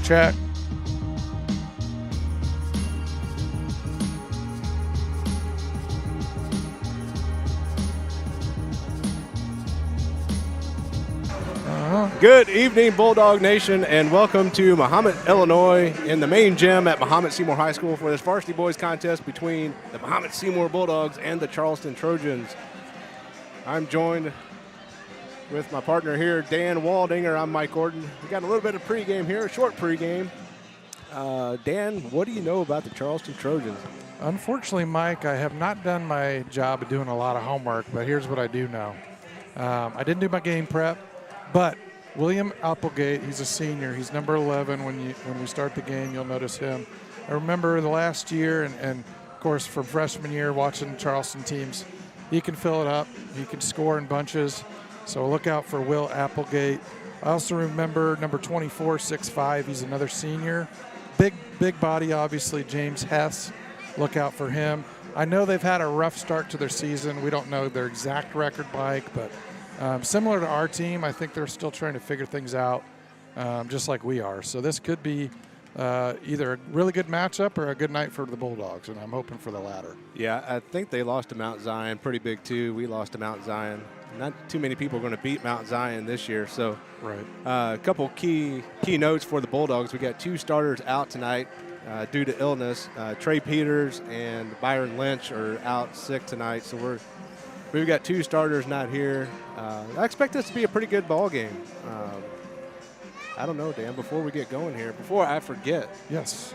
Check. Good evening, Bulldog Nation, and welcome to Mahomet, Illinois, in the main gym at Mahomet-Seymour High School for this Varsity Boys contest between the Mahomet-Seymour Bulldogs and the Charleston Trojans. I'm joined with my partner here, Dan Waldinger. I'm Mike Gordon. We got a little bit of pregame here, a short pregame. Dan, what do you know about the Charleston Trojans? Unfortunately, Mike, I have not done my job of doing a lot of homework, but here's what I do know. I didn't do my game prep, but William Applegate, he's a senior. He's number 11. When we start the game, you'll notice him. I remember the last year, and of course, from freshman year, watching Charleston teams, he can fill it up. He can score in bunches. So look out for Will Applegate. I also remember number 24, 6'5". He's another senior. Big body, obviously, James Hess. Look out for him. I know they've had a rough start to their season. We don't know their exact record, Mike, but similar to our team, I think they're still trying to figure things out, just like we are. So this could be either a really good matchup or a good night for the Bulldogs, and I'm hoping for the latter. Yeah, I think they lost to Mount Zion pretty big, too. We lost to Mount Zion. Not too many people are going to beat Mount Zion this year. So right. A couple key notes for the Bulldogs. We got two starters out tonight due to illness. Trey Peters and Byron Lynch are out sick tonight. So we've got two starters not here. I expect this to be a pretty good ball game. I don't know, Dan, before we get going here, before I forget. Yes.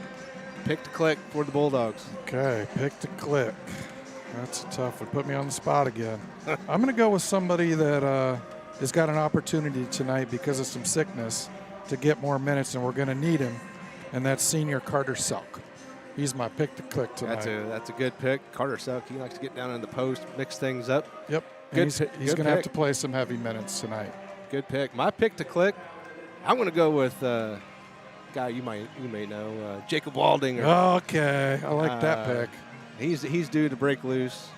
Pick to click for the Bulldogs. Okay, pick to click. That's a tough one. Put me on the spot again. I'm going to go with somebody that has got an opportunity tonight because of some sickness to get more minutes, and we're going to need him, and that's senior Carter Selk. He's my pick to click tonight. That's a good pick. Carter Selk, he likes to get down in the post, mix things up. Yep. He's going to have to play some heavy minutes tonight. Good pick. My pick to click, I'm going to go with a guy you may know, Jacob Waldinger. Okay, I like that pick. He's due to break loose.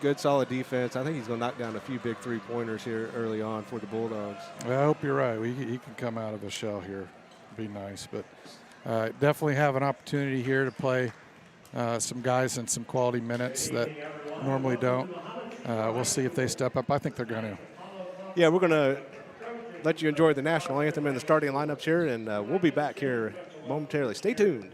Good, solid defense. I think he's going to knock down a few big three-pointers here early on for the Bulldogs. Well, I hope you're right. He can come out of the shell here. Be nice. But definitely have an opportunity here to play some guys in some quality minutes that normally don't. We'll see if they step up. I think they're going to. Yeah, we're going to let you enjoy the national anthem and the starting lineups here, and we'll be back here momentarily. Stay tuned.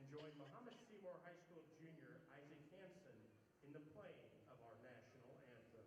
Join Mahomet-Seymour High School junior Isaac Hansen in the playing of our national anthem.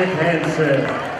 Isaac Hansen.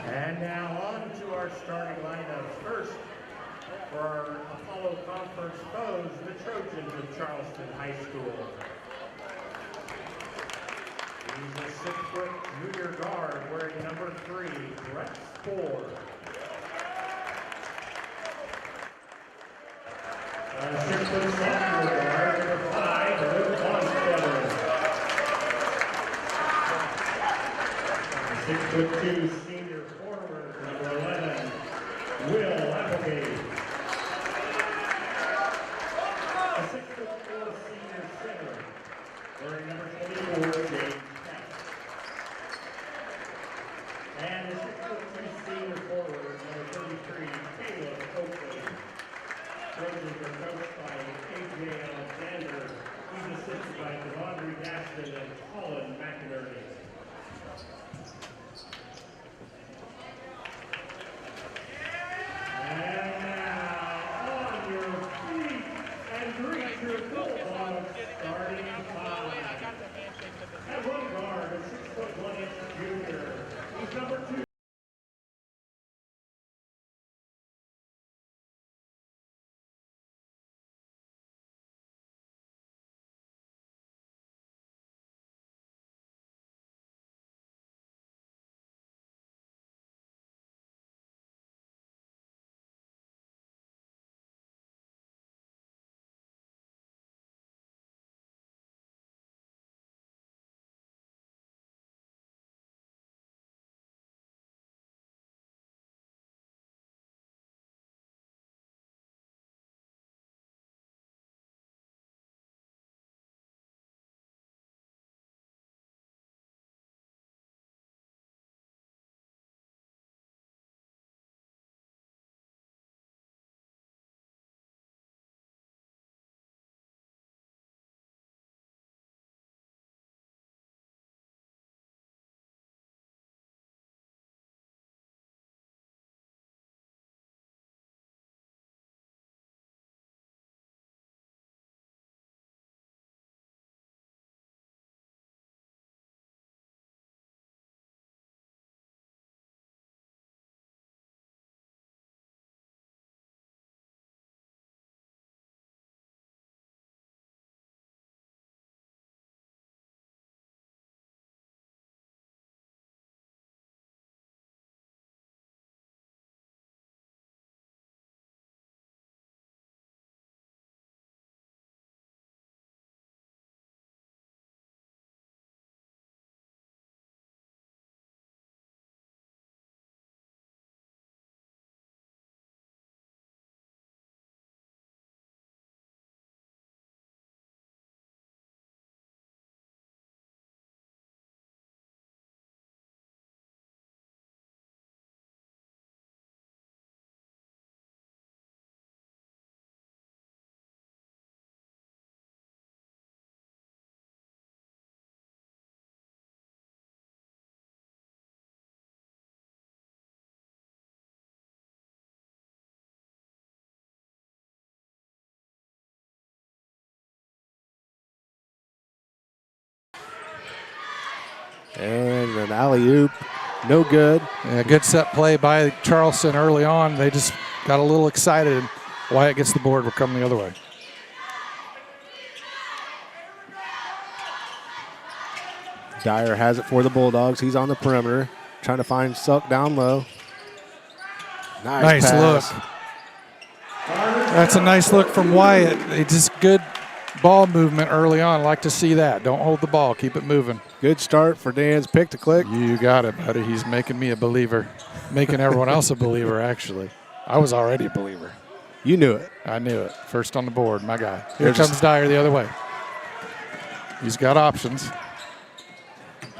And now on to our starting lineups. First, for our Apollo Conference foes, the Trojans of Charleston High School. He's a 6-foot junior guard wearing number 3, Brett Spoor. A 6-foot sophomore guard, number 5, Luke Bonstetter. 6'2" senior forward, number 11, Will Applegate. A 6'4" senior center, wearing number 24, James Peck. And a 6'2" senior forward, number 33, Caleb Oakley. Trojans are coached by A.J. Alexander. He's assisted by Devondre Gaston and Colin McInerney. And now, on your feet, and greet your Bulldog starting 5. At one guard, a 6'1" junior. He's number 2. And an alley-oop No good. Yeah, good set play by Charleston early on. They just got a little excited. Wyatt gets the board. We're coming the other way. Dyer has it for the Bulldogs. He's on the perimeter, trying to find Suck down low. Nice pass. Look. That's a nice look from Wyatt. It's just good ball movement early on. Like to see that. Don't hold the ball. Keep it moving. Good start for Dan's pick to click. You got it, buddy. He's making me a believer. Making everyone else a believer, actually. I was already a believer. You knew it. I knew it. First on the board, my guy. Here comes Dyer the other way. He's got options.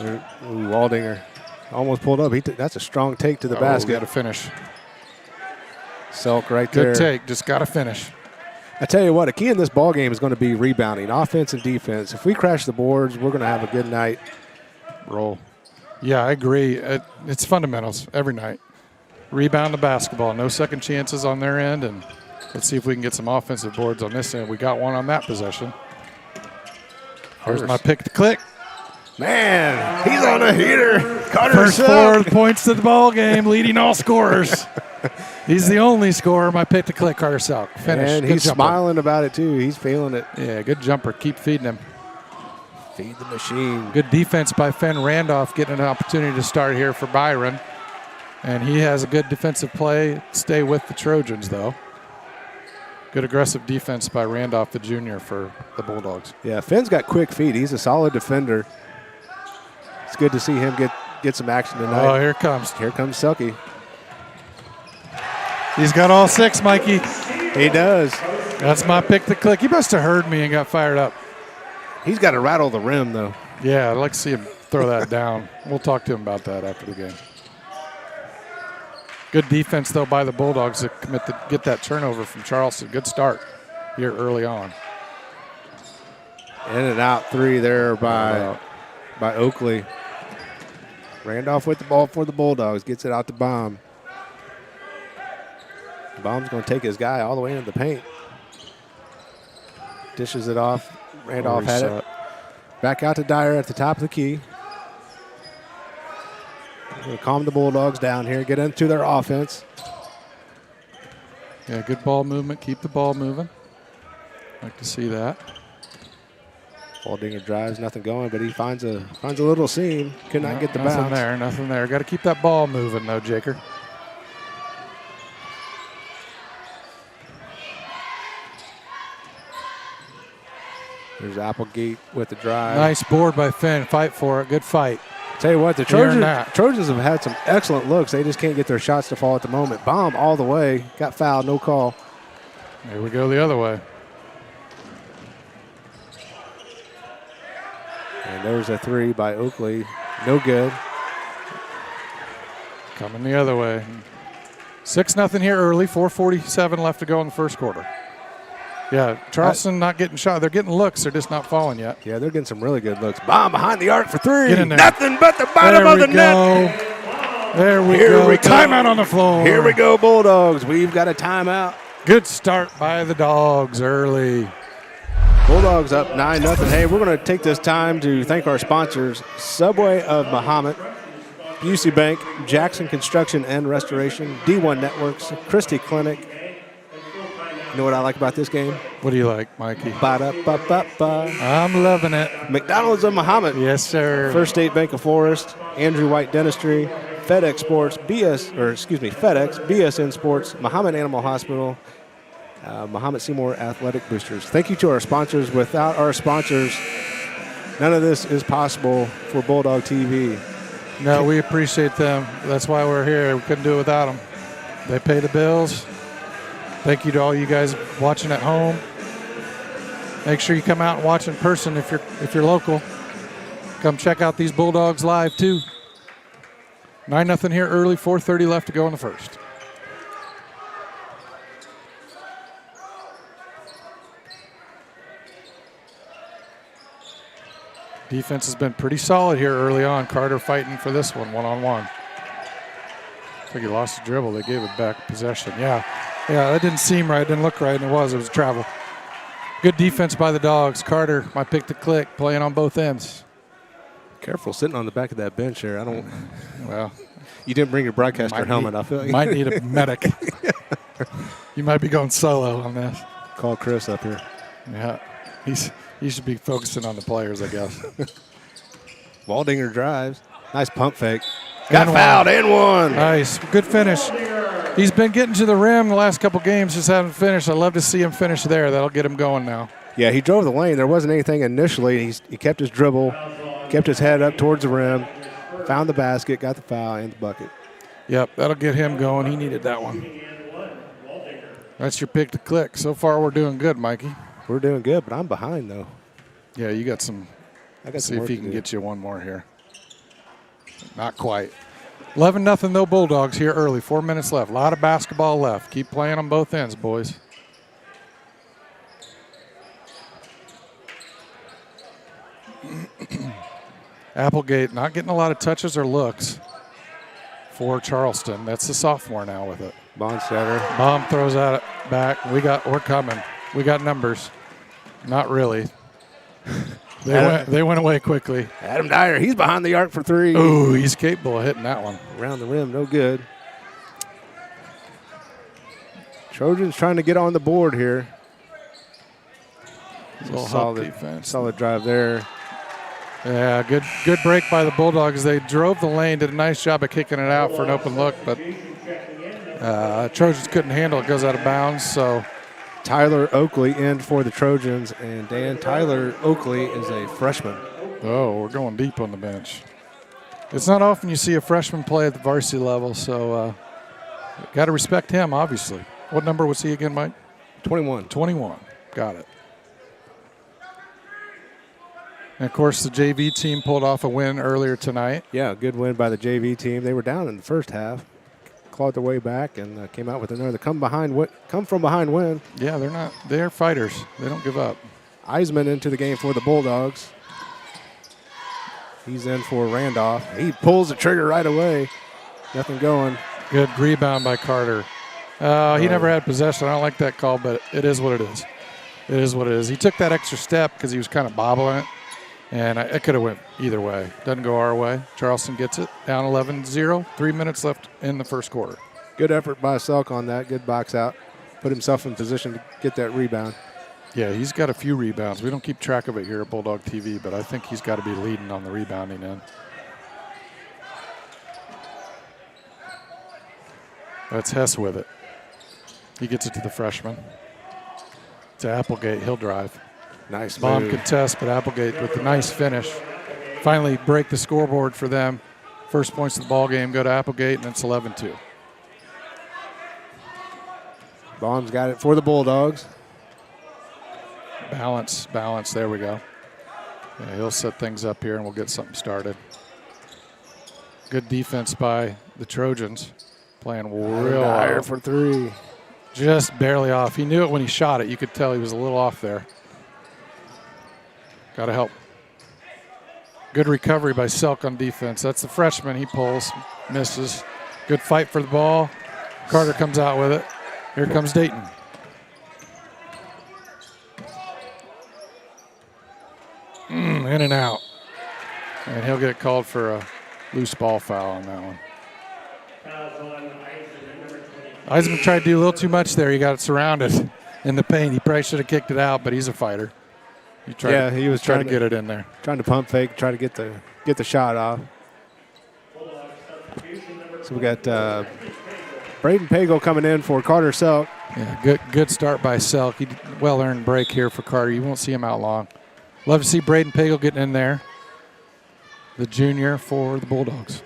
Ooh, Waldinger almost pulled up. That's a strong take to the basket. Got to finish. Selk right there. Good take. Just got to finish. I tell you what, a key in this ball game is going to be rebounding, offense and defense. If we crash the boards, we're going to have a good night. Roll. Yeah, I agree. It's fundamentals every night. Rebound the basketball. No second chances on their end. And let's see if we can get some offensive boards on this end. We got one on that possession. There's my pick to click. Man, he's on a heater. First 4 points to the ball game, leading all scorers. He's the only scorer. My pick to click, Carter Selk. Finish. And he's smiling about it, too. He's feeling it. Yeah, good jumper. Keep feeding him. Feed the machine. Good defense by Fenn Randolph, getting an opportunity to start here for Byron. And he has a good defensive play. Stay with the Trojans, though. Good aggressive defense by Randolph, the junior, for the Bulldogs. Yeah, Finn's got quick feet. He's a solid defender. It's good to see him get some action tonight. Oh, here it comes. Here comes Selkie. He's got all 6, Mikey. He does. That's my pick to click. He must have heard me and got fired up. He's got to rattle the rim, though. Yeah, I'd like to see him throw that down. We'll talk to him about that after the game. Good defense, though, by the Bulldogs to get that turnover from Charleston. Good start here early on. In and out 3 there by Oakley. Randolph with the ball for the Bulldogs. Gets it out to Baum. Baum's going to take his guy all the way into the paint. Dishes it off. Randolph had it. Back out to Dyer at the top of the key. Going to calm the Bulldogs down here. Get into their offense. Yeah, good ball movement. Keep the ball moving. Like to see that. Waldinger drives, nothing going, but he finds a little seam. Could not get the bounce. Nothing there. Got to keep that ball moving, though, Jaker. There's Applegate with the drive. Nice board by Finn. Fight for it. Good fight. Tell you what, the Trojans have had some excellent looks. They just can't get their shots to fall at the moment. Baum all the way. Got fouled, no call. Here we go the other way. And there's a 3 by Oakley. No good. Coming the other way. 6-0 here early. 4:47 left to go in the first quarter. Yeah, Charleston not getting shot. They're getting looks. They're just not falling yet. Yeah, they're getting some really good looks. Baum behind the arc for 3. Get in there. Nothing but the bottom of the net. There we go. Timeout on the floor. Here we go, Bulldogs. We've got a timeout. Good start by the Dogs early. Bulldogs up 9-0. Hey, we're going to take this time to thank our sponsors, Subway of Mahomet, UC Bank, Jackson Construction and Restoration, D1 Networks, Christie Clinic. You know what I like about this game? What do you like, Mikey? Ba-da-ba-ba-ba. I'm loving it. McDonald's of Mahomet. Yes, sir. First State Bank of Forest, Andrew White Dentistry, FedEx Sports, FedEx, BSN Sports, Mahomet Animal Hospital, Mahomet-Seymour Athletic Boosters. Thank you to our sponsors. Without our sponsors, none of this is possible for Bulldog TV. No, we appreciate them. That's why we're here. We couldn't do it without them. They pay the bills. Thank you to all you guys watching at home. Make sure you come out and watch in person if you're local. Come check out these Bulldogs live too. 9-0 here early. 4:30 left to go in the first. Defense has been pretty solid here early on. Carter fighting for this one-on-one. I think he lost the dribble. They gave it back possession. Yeah, that didn't seem right. Didn't look right, and it was a travel. Good defense by the Dogs. Carter, my pick to click, playing on both ends. Careful sitting on the back of that bench there. Well, You didn't bring your broadcaster helmet, I feel like. Might need a medic. You might be going solo on this. Call Chris up here. Yeah, he should be focusing on the players, I guess. Waldinger drives. Nice pump fake. Got fouled and one. Nice. Good finish. He's been getting to the rim the last couple games, just haven't finished. I'd love to see him finish there. That'll get him going now. Yeah, he drove the lane. There wasn't anything initially. He kept his dribble, kept his head up towards the rim, found the basket, got the foul, and the bucket. Yep, that'll get him going. He needed that one. That's your pick to click. So far, we're doing good, Mikey. We're doing good, but I'm behind, though. Yeah, you got some. Let's see if he can get you one more here. Not quite. 11-0 though, Bulldogs here early. 4 minutes left. A lot of basketball left. Keep playing on both ends, boys. Applegate not getting a lot of touches or looks for Charleston. That's the sophomore now with it. Bonstetter. Bomb throws out it back. We're coming. We got numbers. Not really. They went away quickly. Adam Dyer, he's behind the arc for three. Ooh, he's capable of hitting that one. Around the rim, no good. Trojans trying to get on the board here. Solid drive there. Yeah, good break by the Bulldogs. They drove the lane, did a nice job of kicking it out for an open look, but Trojans couldn't handle it. Goes out of bounds, so. Tyler Oakley in for the Trojans, and Dan Tyler Oakley is a freshman. Oh, we're going deep on the bench. It's not often you see a freshman play at the varsity level, so got to respect him, obviously. What number was he again, Mike? 21. 21. Got it. And, of course, the JV team pulled off a win earlier tonight. Yeah, good win by the JV team. They were down in the first half, clawed their way back, and came out with another come from behind win. Yeah, they're fighters. They don't give up. Eisman into the game for the Bulldogs. He's in for Randolph. He pulls the trigger right away. Nothing going. Good rebound by Carter. He never had possession. I don't like that call, but it is what it is. It is what it is. He took that extra step because he was kind of bobbling it, and it could have went either way. Doesn't go our way. Charleston gets it. Down 11-0. 3 minutes left in the first quarter. Good effort by Selk on that. Good box out. Put himself in position to get that rebound. Yeah, he's got a few rebounds. We don't keep track of it here at Bulldog TV, but I think he's got to be leading on the rebounding end. That's Hess with it. He gets it to the freshman. To Applegate. He'll drive. Nice Bomb move. contest, but Applegate with a nice finish. Finally break the scoreboard for them. First points of the ball game go to Applegate, and it's 11-2. Baum's got it for the Bulldogs. Balance. There we go. Yeah, he'll set things up here, and we'll get something started. Good defense by the Trojans. Playing real higher well. for three. Just barely off. He knew it when he shot it. You could tell he was a little off there. Got to help. Good recovery by Selk on defense. That's the freshman. He pulls, misses. Good fight for the ball. Carter comes out with it. Here comes Dayton. In and out. And he'll get called for a loose ball foul on that one. Eisman tried to do a little too much there. He got it surrounded in the paint. He probably should have kicked it out, but he's a fighter. He was trying to get it in there. Trying to pump fake, try to get the shot off. So we got Braden Pagel coming in for Carter Selk. Yeah, good start by Selk. He well-earned break here for Carter. You won't see him out long. Love to see Braden Pagel getting in there. The junior for the Bulldogs.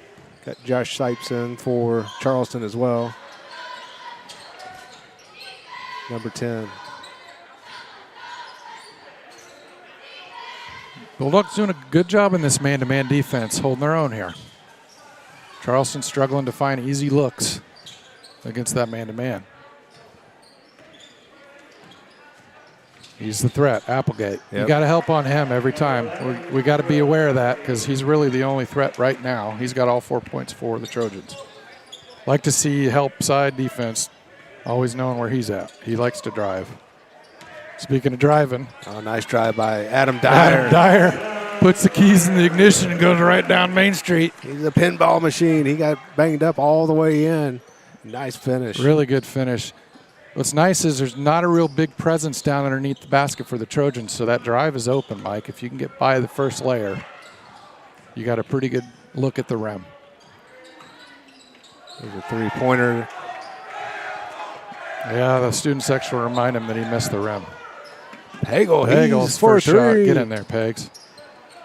Got Josh Sipes in for Charleston as well. Number 10. Bulldogs doing a good job in this man-to-man defense, holding their own here. Charleston struggling to find easy looks against that man-to-man. He's the threat, Applegate. Yep. You got to help on him every time. We got to be aware of that because he's really the only threat right now. He's got all 4 points for the Trojans. Like to see help side defense, always knowing where he's at. He likes to drive. Speaking of driving. Oh, nice drive by Adam Dyer. Adam Dyer. puts the keys in the ignition and goes right down Main Street. He's a pinball machine. He got banged up all the way in. Nice finish. Really good finish. What's nice is there's not a real big presence down underneath the basket for the Trojans, so that drive is open, Mike. If you can get by the first layer, you got a pretty good look at the rim. There's a three-pointer. Yeah, the student section will remind him that he missed the rim. Pagel's first for shot. three. Get in there, Pegs.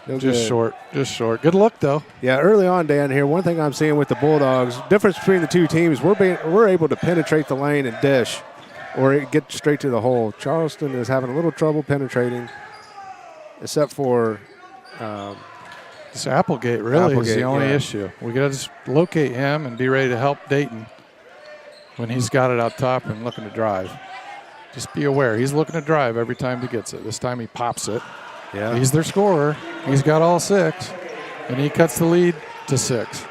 No Just good. short, just short. Good look, though. Yeah, early on, Dan, here, one thing I'm seeing with the Bulldogs, difference between the two teams, we're able to penetrate the lane and dish or get straight to the hole. Charleston is having a little trouble penetrating, except for This Applegate really is the Applegate, only yeah. issue. We got to just locate him and be ready to help Dayton when he's got it out top and looking to drive. Just be aware. He's looking to drive every time he gets it. This time he pops it. yeah. He's their scorer. He's got all 6, and he cuts the lead to 6.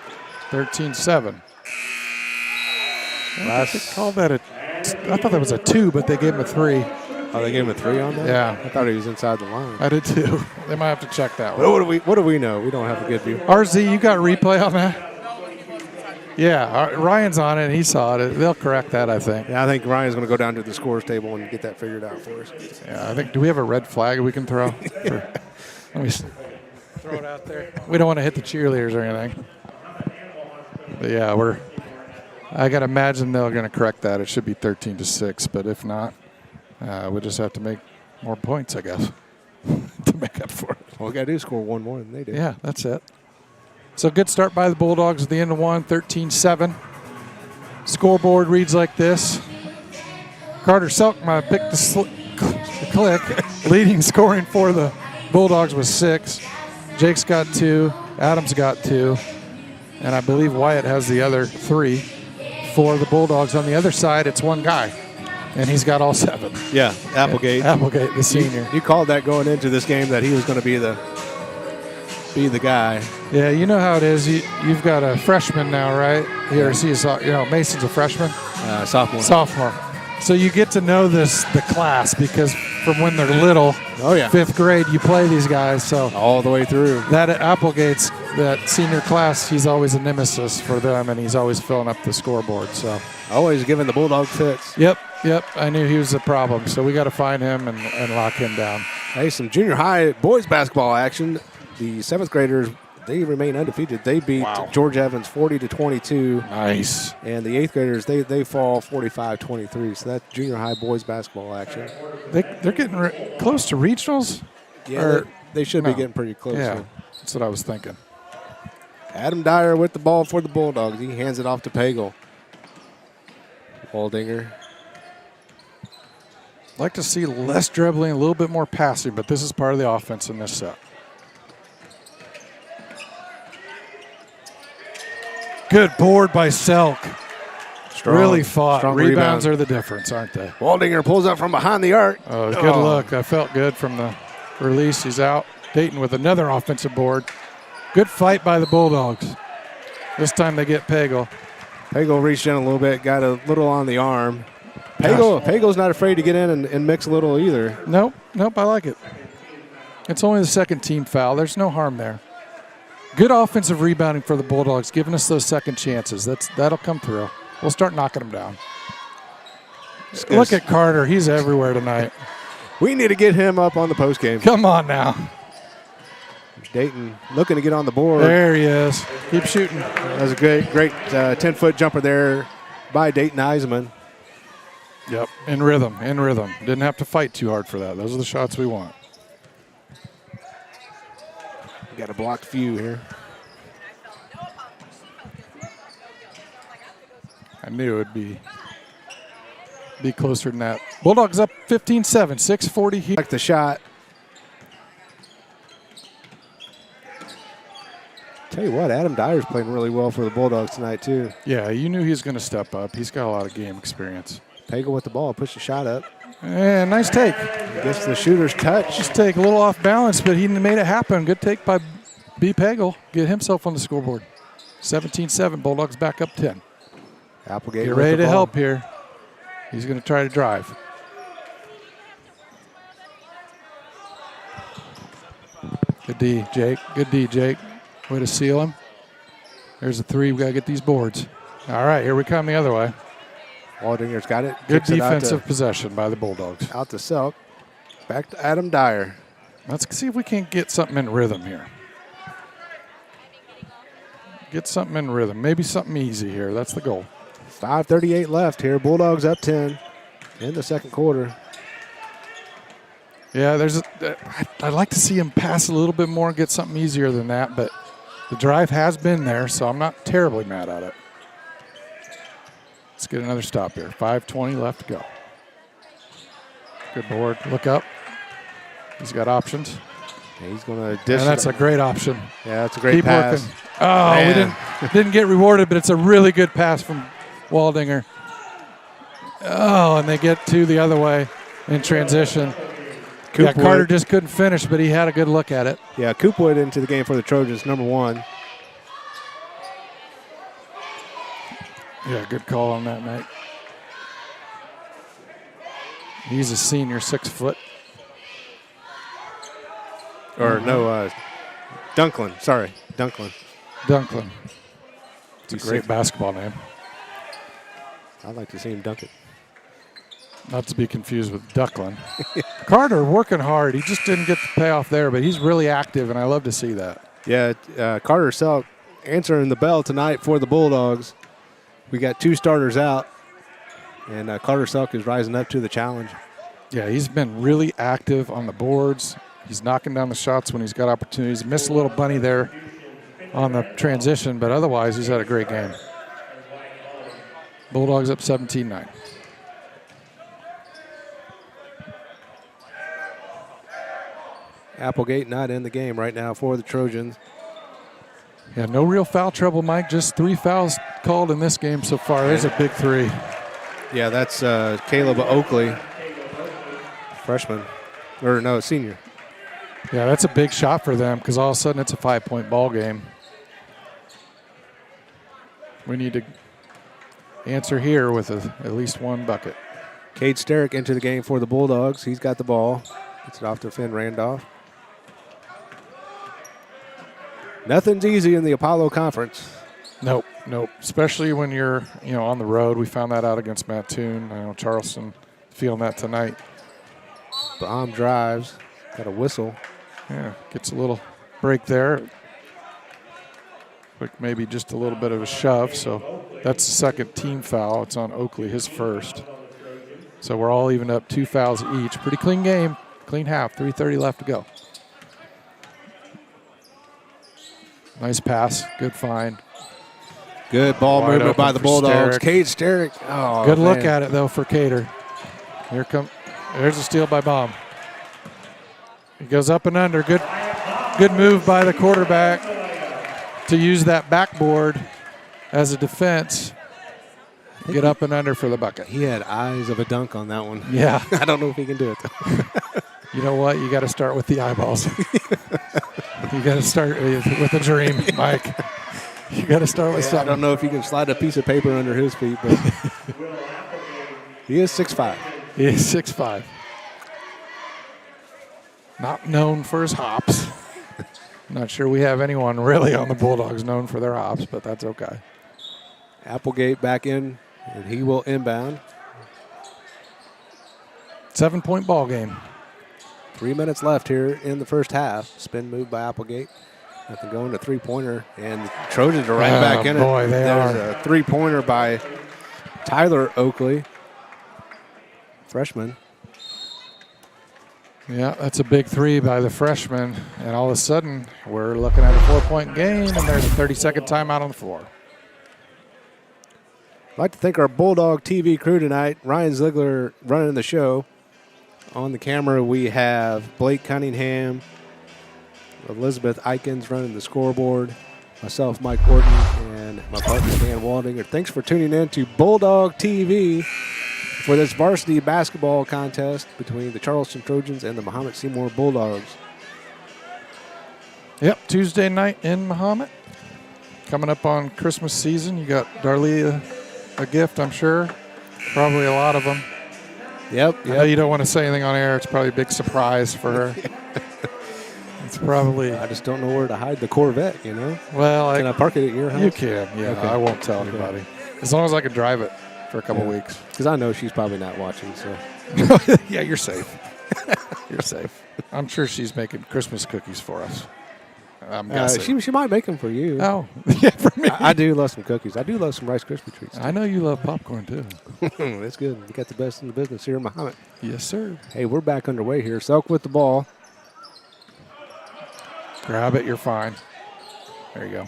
13-7. I thought that was a 2, but they gave him a 3. Oh, they gave him a 3 on that? Yeah. I thought he was inside the line. I did too. They might have to check that one. What do we know? We don't have a good view. RZ, you got replay on that? Yeah, Ryan's on it. He saw it. They'll correct that, I think. Yeah, I think Ryan's going to go down to the scores table and get that figured out for us. Yeah, I think. Do we have a red flag we can throw? Let me throw it out there. We don't want to hit the cheerleaders or anything. But yeah, I got to imagine they're going to correct that. It should be 13-6, but if not, we just have to make more points, I guess, to make up for it. All we got to do is score one more than they do. Yeah, that's it. So good start by the Bulldogs at the end of one, 13-7. Scoreboard reads like this. Carter Selkma picked the click. Leading scoring for the Bulldogs was 6. Jake's got 2. Adams got 2. And I believe Wyatt has the other 3 for the Bulldogs. On the other side, it's one guy, and he's got all 7. Yeah, Applegate. Applegate, the senior. You called that going into this game that he was going to be the guy. Yeah, you know how it is. You've got a freshman now, right? Here, Mason's a freshman. Sophomore. So you get to know the class because from when they're little, Oh, yeah. 5th grade, you play these guys. So All the way through. that Applegate's, that senior class, he's always a nemesis for them, and he's always filling up the scoreboard. So Always giving the Bulldogs fits. Yep. I knew he was a problem. So we got to find him and lock him down. Hey, some junior high boys basketball action. The 7th graders, they remain undefeated. They beat George Evans 40-22. Nice. And the 8th graders, they fall 45-23. So that's junior high boys basketball action. They're getting close to regionals? Yeah, they should be getting pretty close. Yeah, that's what I was thinking. Adam Dyer with the ball for the Bulldogs. He hands it off to Pagel. Waldinger. Like to see less dribbling, a little bit more passing, but this is part of the offense in this set. Good board by Selk. Really fought. Strong Rebounds rebound. are the difference, aren't they? Waldinger pulls up from behind the arc. Oh, good look. I felt good from the release. He's out. Dayton with another offensive board. Good fight by the Bulldogs. This time they get Pagel. Pagel reached in a little bit, got a little on the arm. Pagel's not afraid to get in and mix a little either. Nope, I like it. It's only the 2nd team foul. There's no harm there. Good offensive rebounding for the Bulldogs, giving us those second chances. That'll come through. We'll start knocking them down. Look at Carter. He's everywhere tonight. We need to get him up on the postgame. Come on now. Dayton looking to get on the board. There he is. Keep shooting. That was a great 10-foot jumper there by Dayton Eisenman. Yep, in rhythm. Didn't have to fight too hard for that. Those are the shots we want. We got a blocked few here. I knew it would be closer than that. Bulldogs up 15-7, 6:40 here. Like the shot. Tell you what, Adam Dyer's playing really well for the Bulldogs tonight too. Yeah, you knew he was going to step up. He's got a lot of game experience. Pagel with the ball, push the shot up. And nice take. Gets the shooter's touch. Just take a little off balance, but he made it happen. Good take by B. Pagel. Get himself on the scoreboard. 17-7, Bulldogs back up 10. Applegate Get ready to help here. He's going to try to drive. Good D, Jake. Good D, Jake. Way to seal him. There's a 3. We got to get these boards. All right, here we come the other way. Waldinger's got it. Good Kicks it defensive possession by the Bulldogs. out to Selk. Back to Adam Dyer. Let's see if we can't get something in rhythm here. Get something in rhythm. Maybe something easy here. That's the goal. 5:38 left here. Bulldogs up 10 in the second quarter. Yeah, I'd like to see him pass a little bit more and get something easier than that, but the drive has been there, so I'm not terribly mad at it. Let's get another stop here. 5:20 left to go. Good board. Look up. He's got options. Yeah, he's going to dish. And that's a great option. Yeah, that's a great Keep pass. working. Oh, Man. we didn't get rewarded, but it's a really good pass from Waldinger. Oh, and they get to the other way in transition. Yeah, Carter just couldn't finish, but he had a good look at it. Yeah, Coopwood into the game for the Trojans, number 1. Yeah, good call on that, Mike. He's a senior, 6 foot. Or no, Dunklin. Sorry, Dunklin. Dunklin. It's a great basketball name. I'd like to see him dunk it. Not to be confused with Ducklin. Carter working hard. He just didn't get the payoff there, but he's really active, and I love to see that. Yeah, Carter Selk answering the bell tonight for the Bulldogs. We got 2 starters out, and Carter Selk is rising up to the challenge. Yeah, he's been really active on the boards. He's knocking down the shots when he's got opportunities. Missed a little bunny there on the transition, but otherwise he's had a great game. Bulldogs up 17-9. Applegate not in the game right now for the Trojans. Yeah, no real foul trouble, Mike. Just 3 fouls called in this game so far. There's a big 3. Yeah, that's Caleb Oakley, freshman. Or no, senior. Yeah, that's a big shot for them because all of a sudden it's a 5-point ball game. We need to answer here with at least 1 bucket. Cade Sterick into the game for the Bulldogs. He's got the ball. Gets it off to Finn Randolph. Nothing's easy in the Apollo Conference. Nope. Especially when you're, on the road. We found that out against Mattoon. I know Charleston feeling that tonight. Baum drives. Got a whistle. Yeah, gets a little break there. Quick, maybe just a little bit of a shove. So that's the second team foul. It's on Oakley, his first. So we're all even up 2 fouls each. Pretty clean game. Clean half. 3:30 left to go. Nice pass. Good find. Good ball Wide movement by open the for Bulldogs. Sterick. Cade Sterick. Oh, Good look man. at it, though, for Cater. There's a steal by Baum. He goes up and under. Good move by the quarterback to use that backboard as a defense. Get up and under for the bucket. He had eyes of a dunk on that one. Yeah. I don't know if he can do it, though. You know what? You got to start with the eyeballs. You got to start with a dream, Mike. You got to start with I something. don't know if he can slide a piece of paper under his feet, but he is 6'5". He is 6'5". Not known for his hops. Not sure we have anyone really on the Bulldogs known for their hops, but that's okay. Applegate back in, and he will inbound. 7-point ball game. 3 minutes left here in the first half. Spin move by Applegate. Nothing going to three-pointer, and the Trojans are right back in boy, it. There's a three-pointer by Tyler Oakley, freshman. Yeah, that's a big 3 by the freshman, and all of a sudden we're looking at a 4-point game, and there's a 30-second timeout on the floor. I'd like to thank our Bulldog TV crew tonight. Ryan Ziegler running the show. On the camera, we have Blake Cunningham, Elizabeth Eikens running the scoreboard, myself, Mike Horton, and my partner, Dan Waldinger. Thanks for tuning in to Bulldog TV for this varsity basketball contest between the Charleston Trojans and the Mahomet-Seymour Bulldogs. Yep, Tuesday night in Mahomet. Coming up on Christmas season, you got Darlia a gift, I'm sure. Probably a lot of them. Yep. I know you don't want to say anything on air. It's probably a big surprise for her. probably. I just don't know where to hide the Corvette, you know? Well, Can I park it at your house? You can, yeah. Okay. I won't tell anybody. As long as I can drive it for a couple weeks. Because I know she's probably not watching, so. Yeah, you're safe. You're safe. I'm sure she's making Christmas cookies for us. I'm guessing. She might make them for you. Oh, yeah, for me. I do love some cookies. I do love some Rice Krispie treats. I know you love popcorn, too. That's good. You got the best in the business here, Mahomet. Yes, sir. Hey, we're back underway here. Selk with the ball. Grab it, you're fine. There you go.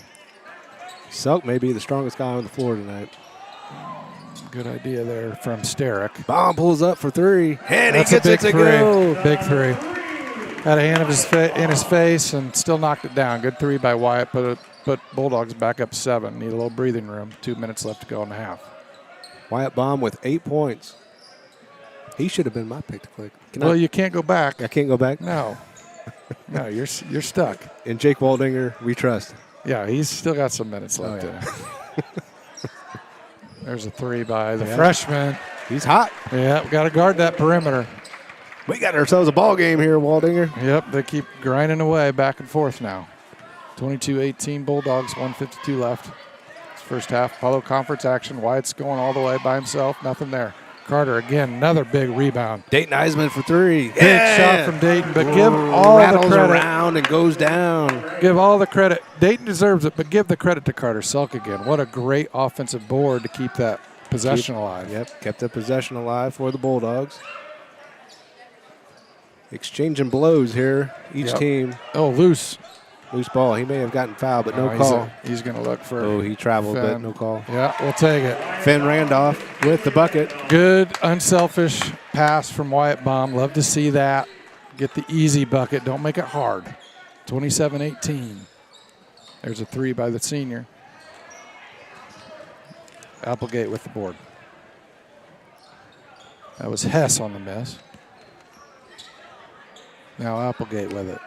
Selk may be the strongest guy on the floor tonight. Good idea there from Sterick. Bomb pulls up for three. And That's he gets a it big to three. go. Big three. Had a hand of in his face and still knocked it down. Good three by Wyatt. Put Bulldogs back up 7. Need a little breathing room. 2 minutes left to go in the half. Wyatt Bomb with 8 points. He should have been my pick to click. You can't go back. I can't go back? No. No, you're stuck. And Jake Waldinger, we trust. Yeah, he's still got some minutes left in him. There's a three by the Yeah. freshman. He's hot. Yeah, we got to guard that perimeter. We got ourselves a ball game here, Waldinger. Yep, they keep grinding away back and forth now. 22-18 Bulldogs, 1:52 left. It's first half. Apollo Conference action. Wyatt's going all the way by himself. Nothing there. Carter again, another big rebound. Dayton Eisman for three. Big shot from Dayton, but give all the credit. Around and goes down. Give all the credit. Dayton deserves it, but give the credit to Carter Selk again. What a great offensive board to keep that possession alive. Yep, kept the possession alive for the Bulldogs. Exchanging blows here, each team. Oh, loose. Loose ball. He may have gotten fouled, but no call. He's going to look for. Oh, he traveled, Finn. but no call. Yeah, we'll take it. Finn Randolph with the bucket. Good, unselfish pass from Wyatt Baum. Love to see that. Get the easy bucket. Don't make it hard. 27-18. There's a three by the senior. Applegate with the board. That was Hess on the miss. Now Applegate with it.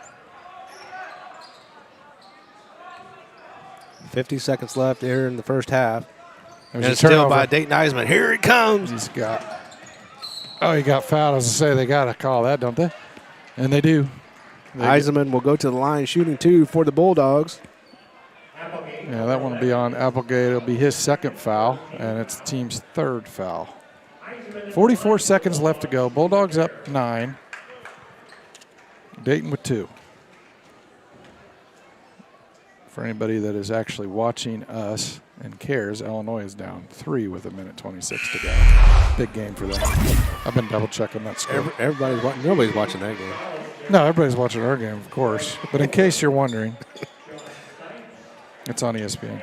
50 seconds left here in the first half. There's and a it's still turnover by Dayton Eisman. Here he comes. He got fouled. As I say, they got to call that, don't they? And they do. Eisman will go to the line shooting two for the Bulldogs. Yeah, that one will be on Applegate. It'll be his second foul, and it's the team's third foul. 44 seconds left to go. Bulldogs up 9. Dayton with 2. For anybody that is actually watching us and cares, Illinois is down 3 with 1:26 to go. Big game for them. I've been double checking that score. Nobody's watching that game. No, everybody's watching our game, of course. But in case you're wondering, it's on ESPN.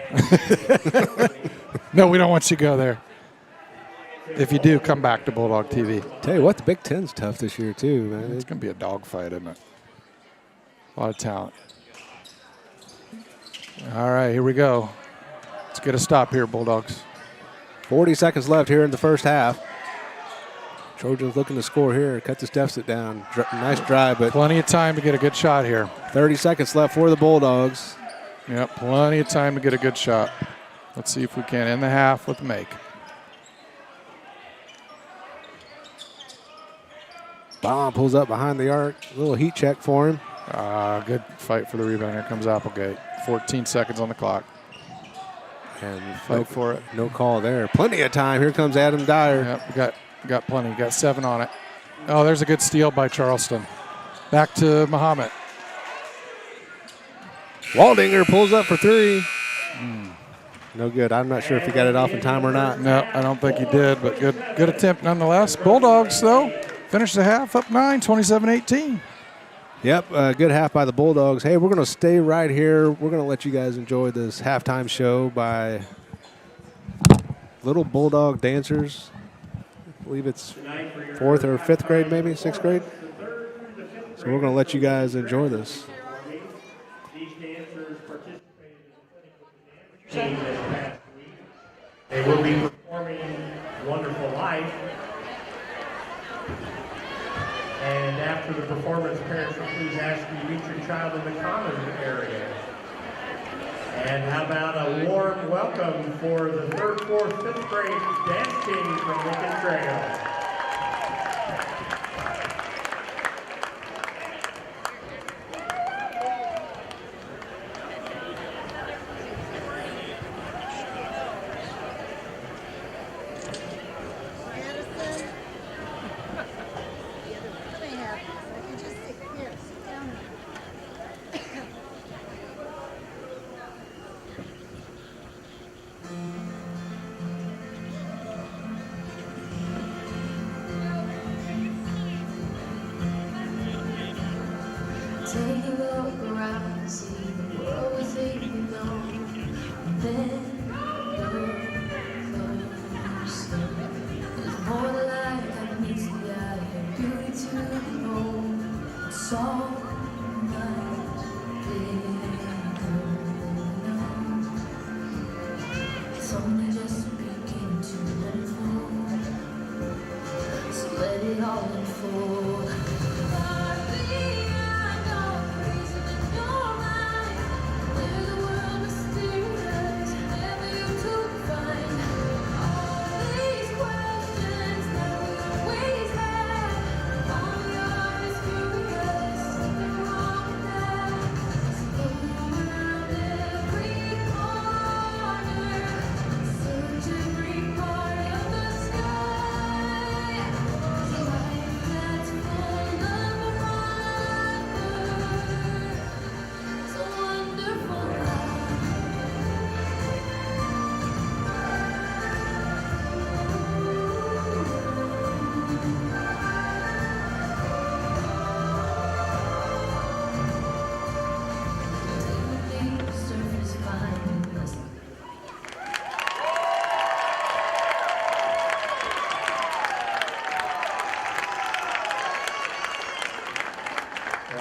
No, we don't want you to go there. If you do, come back to Bulldog TV. Tell you what, the Big Ten's tough this year too, man. It's going to be a dogfight, isn't it? A lot of talent. All right, here we go. Let's get a stop here, Bulldogs. 40 seconds left here in the first half. Trojans looking to score here, cut this deficit down. Nice drive, but Plenty of time to get a good shot here. 30 seconds left for the Bulldogs. Yep, plenty of time to get a good shot. Let's see if we can end the half with a make. Bomb pulls up behind the arc. A little heat check for him. Good fight for the rebound. Here comes Applegate. 14 seconds on the clock. And Fight for it. No call there. Plenty of time. Here comes Adam Dyer. Yep, got plenty. Got 7 on it. Oh, there's a good steal by Charleston. Back to Mahomet. Waldinger pulls up for 3. No good. I'm not sure if he got it off in time or not. No, I don't think he did, but good attempt nonetheless. Bulldogs, though, finish the half up 9, 27-18. Yep, good half by the Bulldogs. Hey, we're going to stay right here. We're going to let you guys enjoy this halftime show by Little Bulldog Dancers. I believe it's 4th or 5th grade, maybe 6th grade. So we're going to let you guys enjoy this. These dancers participated in the clinical this past week. They will be performing Wonderful Life. And after the performance, parents will please ask you to meet your child in the common area. And how about a warm welcome for the 3rd, 4th, 5th grade dance team from Lincoln Trail. Take a look around, see the world we think we know. Then there's more to life that meets the eye, and beauty to behold. So much bigger now. It's only just beginning to unfold. So let it all unfold.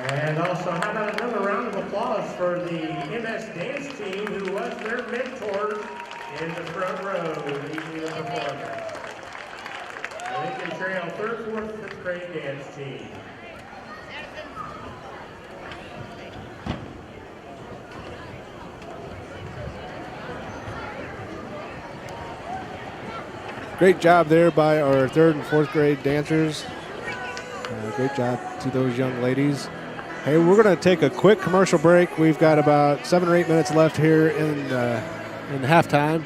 And also, how about another round of applause for the MS dance team who was their mentor in the front row leading the performance. Lincoln Trail 3rd, 4th, 5th grade dance team. Great job there by our 3rd and 4th grade dancers. Great job to those young ladies. Hey, we're going to take a quick commercial break. We've got about 7 or 8 minutes left here in halftime.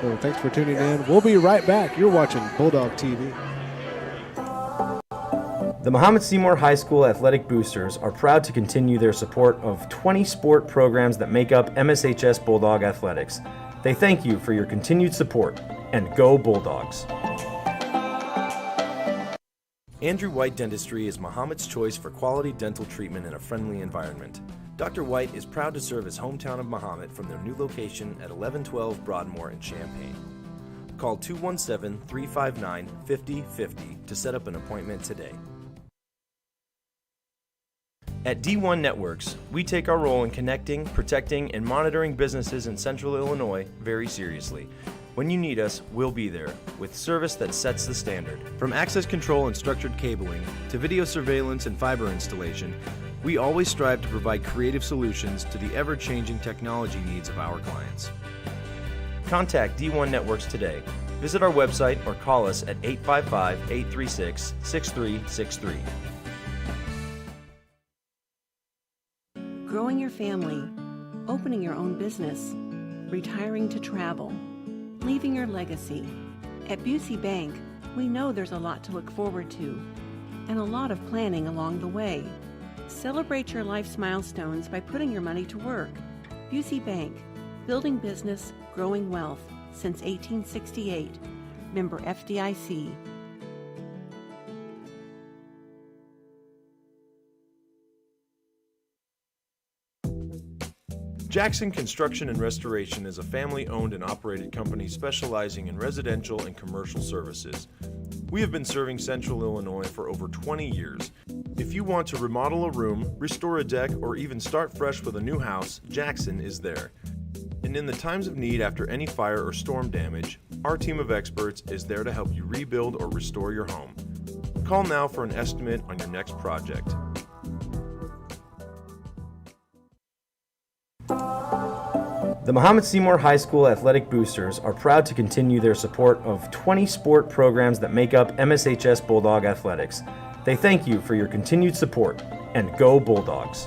So thanks for tuning in. We'll be right back. You're watching Bulldog TV. The Mahomet-Seymour High School Athletic Boosters are proud to continue their support of 20 sport programs that make up MSHS Bulldog Athletics. They thank you for your continued support, and go Bulldogs! Andrew White Dentistry is Mahomet's choice for quality dental treatment in a friendly environment. Dr. White is proud to serve his hometown of Mahomet from their new location at 1112 Broadmoor in Champaign. Call 217-359-5050 to set up an appointment today. At D1 Networks, we take our role in connecting, protecting, and monitoring businesses in Central Illinois very seriously. When you need us, we'll be there, with service that sets the standard. From access control and structured cabling, to video surveillance and fiber installation, we always strive to provide creative solutions to the ever-changing technology needs of our clients. Contact D1 Networks today. Visit our website or call us at 855-836-6363. Growing your family, opening your own business, retiring to travel, leaving your legacy. At Busey Bank, we know there's a lot to look forward to and a lot of planning along the way. Celebrate your life's milestones by putting your money to work. Busey Bank, building business, growing wealth since 1868. Member FDIC. Jackson Construction and Restoration is a family-owned and operated company specializing in residential and commercial services. We have been serving Central Illinois for over 20 years. If you want to remodel a room, restore a deck, or even start fresh with a new house, Jackson is there. And in the times of need after any fire or storm damage, our team of experts is there to help you rebuild or restore your home. Call now for an estimate on your next project. The Mahomet-Seymour High School Athletic Boosters are proud to continue their support of 20 sport programs that make up MSHS Bulldog Athletics. They thank you for your continued support, and go Bulldogs!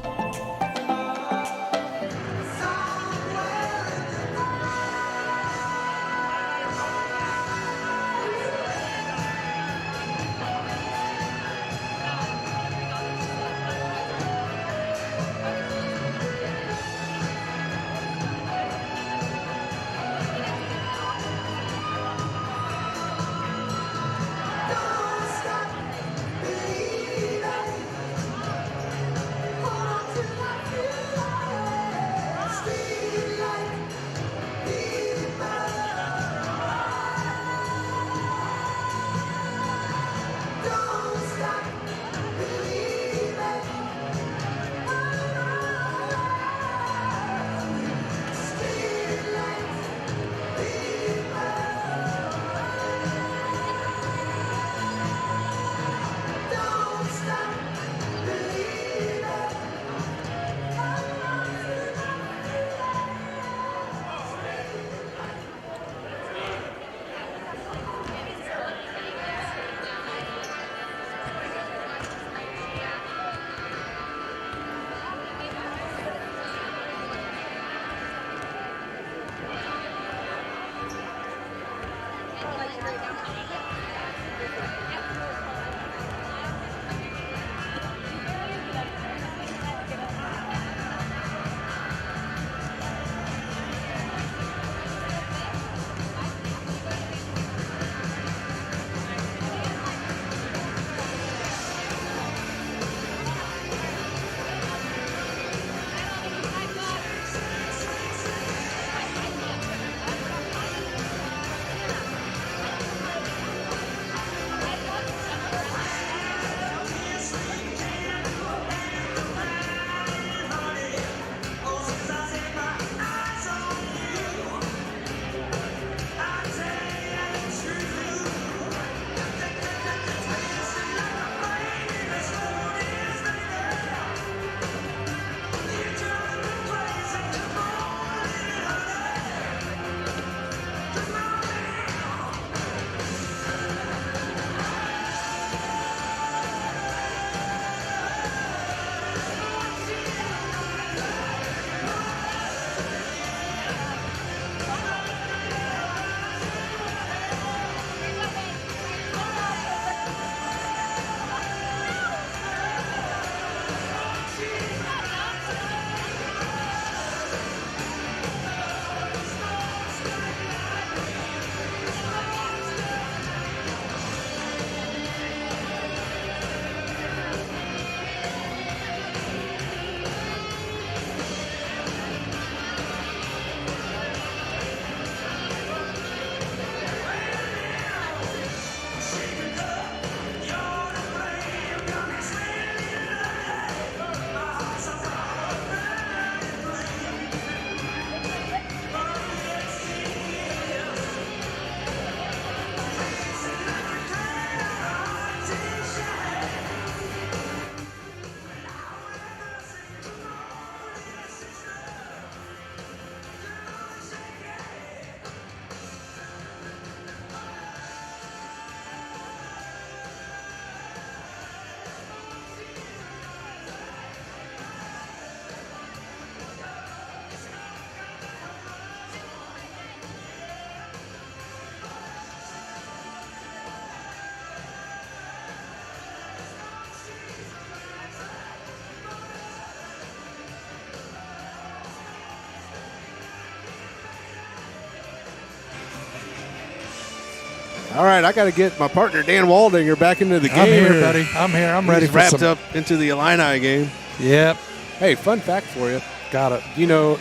All right, I got to get my partner Dan Waldinger back into the game. I'm here, buddy. I'm here. I'm ready He's for wrapped some. up into the Illini game. Yep. Hey, fun fact for you. Got it. You know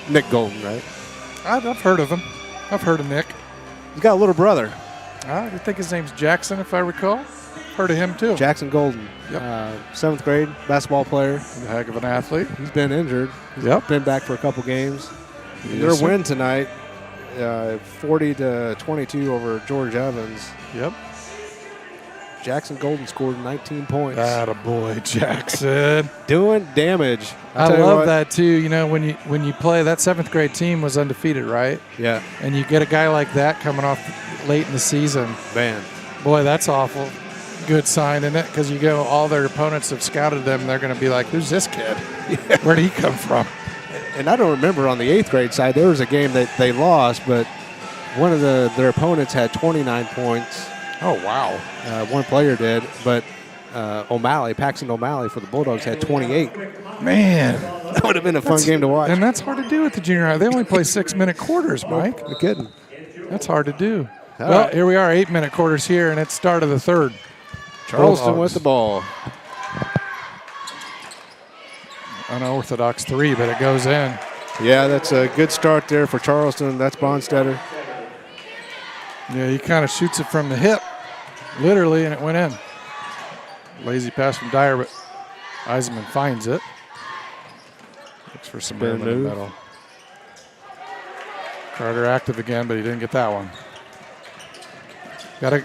Nick Golden, right? I've heard of him. I've heard of Nick. He's got a little brother, I think his name's Jackson, if I recall. Heard of him, too. Jackson Golden. Yep. 7th grade basketball player. He's a heck of an athlete. He's been injured. He's Yep. been back for a couple games. Yes, Their sir. win tonight, 40-22 over George Evans. Yep. Jackson Golden scored 19 points. Attaboy, Jackson. Doing damage. I tell you love what. that, too. You know, when you play, that 7th grade team was undefeated, right? Yeah, And you get a guy like that coming off late in the season. man. Boy, that's awful. Good sign, isn't it? Because you go, all their opponents have scouted them, and they're going to be like, who's this kid? Where did he come from? And I don't remember on the 8th grade side, there was a game that they lost, but one of their opponents had 29 points. Oh, wow. One player did, but Paxton O'Malley for the Bulldogs had 28. Man. That would have been a fun game to watch. And that's hard to do at the junior high. They only play 6-minute quarters, Mike. No kidding. That's hard to do. All Well, right. here we are, 8-minute quarters here, and it's start of the third. Charleston Bulldogs. with the ball. Unorthodox 3, but it goes in. Yeah, that's a good start there for Charleston. That's Bonstetter. Yeah, he kind of shoots it from the hip, literally, and it went in. Lazy pass from Dyer, but Eisenman finds it. Looks for some room in the move. middle. Carter active again, but he didn't get that one.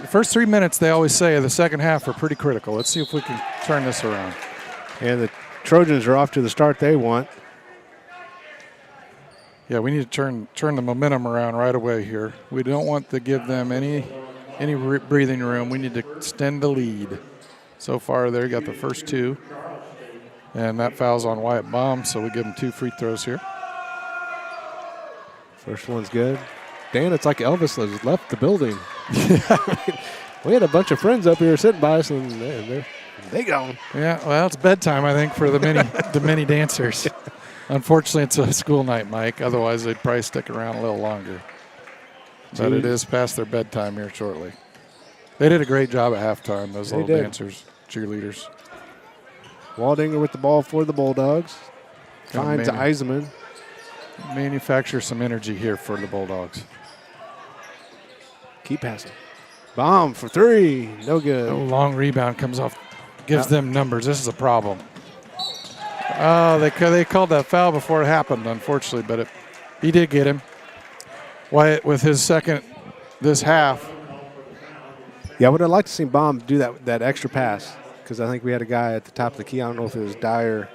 First 3 minutes, they always say, the second half are pretty critical. Let's see if we can turn this around. And the Trojans are off to the start they want. Yeah, we need to turn the momentum around right away here. We don't want to give them any breathing room. We need to extend the lead. So far, they got the first 2. And that foul's on Wyatt Baum, so we give them 2 free throws here. First one's good. Dan, it's like Elvis has left the building. We had a bunch of friends up here sitting by us, and they gone. Yeah, well, it's bedtime, I think, for the many dancers. Unfortunately, it's a school night, Mike. Otherwise, they'd probably stick around a little longer. But it is past their bedtime here shortly. They did a great job at halftime, those little dancers, cheerleaders. Waldinger with the ball for the Bulldogs. Kinda Finds Eisenman. Manufacture some energy here for the Bulldogs. Keep passing. Bomb for 3. No good. Oh, long rebound comes off, gives them numbers. This is a problem. Oh, they called that foul before it happened, unfortunately, but he did get him. Wyatt with his second this half. Yeah, I would have liked to see Baum do that extra pass, because I think we had a guy at the top of the key. I don't know if it was Dyer.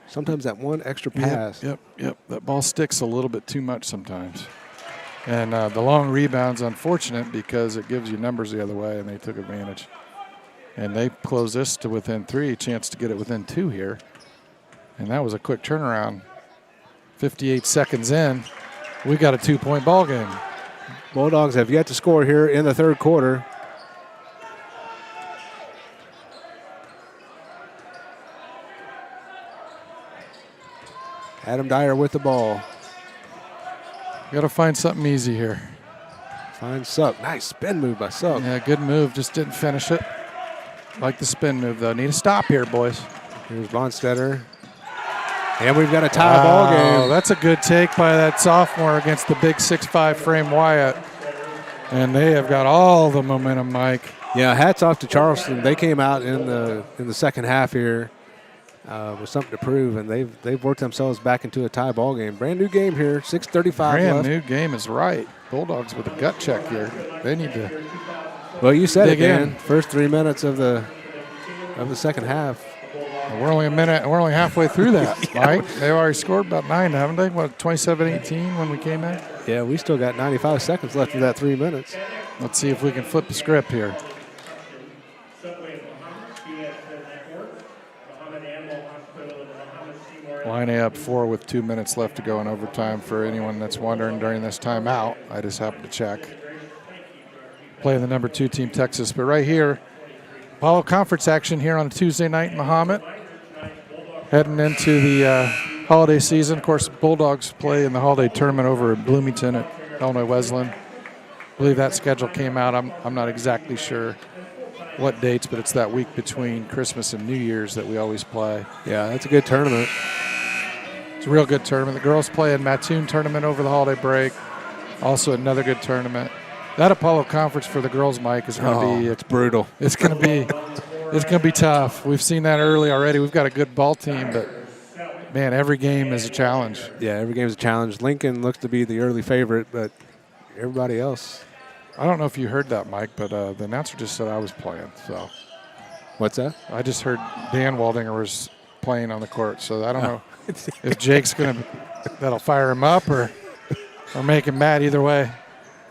Sometimes that one extra pass. Yep. That ball sticks a little bit too much sometimes. And the long rebound's unfortunate because it gives you numbers the other way, and they took advantage. And they closed this to within 3, chance to get it within 2 here. And that was a quick turnaround. 58 seconds in, we got a 2-point ball game. Bulldogs have yet to score here in the third quarter. Adam Dyer with the ball. Got to find something easy here. Finds Suck. Nice spin move by Suck. Yeah, good move. Just didn't finish it. Like the spin move, though. Need a stop here, boys. Here's Bonstetter. And we've got a tie ball game. That's a good take by that sophomore against the big 6'5" frame Wyatt. And they have got all the momentum, Mike. Yeah, hats off to Charleston. They came out in the second half here with something to prove, and they've worked themselves back into a tie ball game. Brand new game here, 6:35 Brand left. new game is right. Bulldogs with a gut check here. They need to. Well, you said it, dig Dan. in. First 3 minutes of the second half. We're only a minute. We're only halfway through that, Mike. They've already scored about 9, haven't they? What, 27-18 when we came in? Yeah, we still got 95 seconds left of that 3 minutes. Let's see if we can flip the script here. Line A up 4 with 2 minutes left to go in overtime. For anyone that's wondering during this timeout, I just happened to check. Playing the number 2 team, Texas. But right here, Apollo Conference action here on a Tuesday night in Mahomet. Heading into the holiday season. Of course, Bulldogs play in the holiday tournament over in Bloomington at Illinois Wesleyan. I believe that schedule came out. I'm not exactly sure what dates, but it's that week between Christmas and New Year's that we always play. Yeah, that's a good tournament. It's a real good tournament. The girls play in Mattoon tournament over the holiday break. Also another good tournament. That Apollo Conference for the girls, Mike, is going to be it's brutal. It's going to be tough. We've seen that early already. We've got a good ball team, but man, every game is a challenge. Yeah, every game is a challenge. Lincoln looks to be the early favorite, but everybody else. I don't know if you heard that, Mike, but the announcer just said I was playing. So What's that? I just heard Dan Waldinger was playing on the court. So I don't know if Jake's that'll fire him up or make him mad. Either way,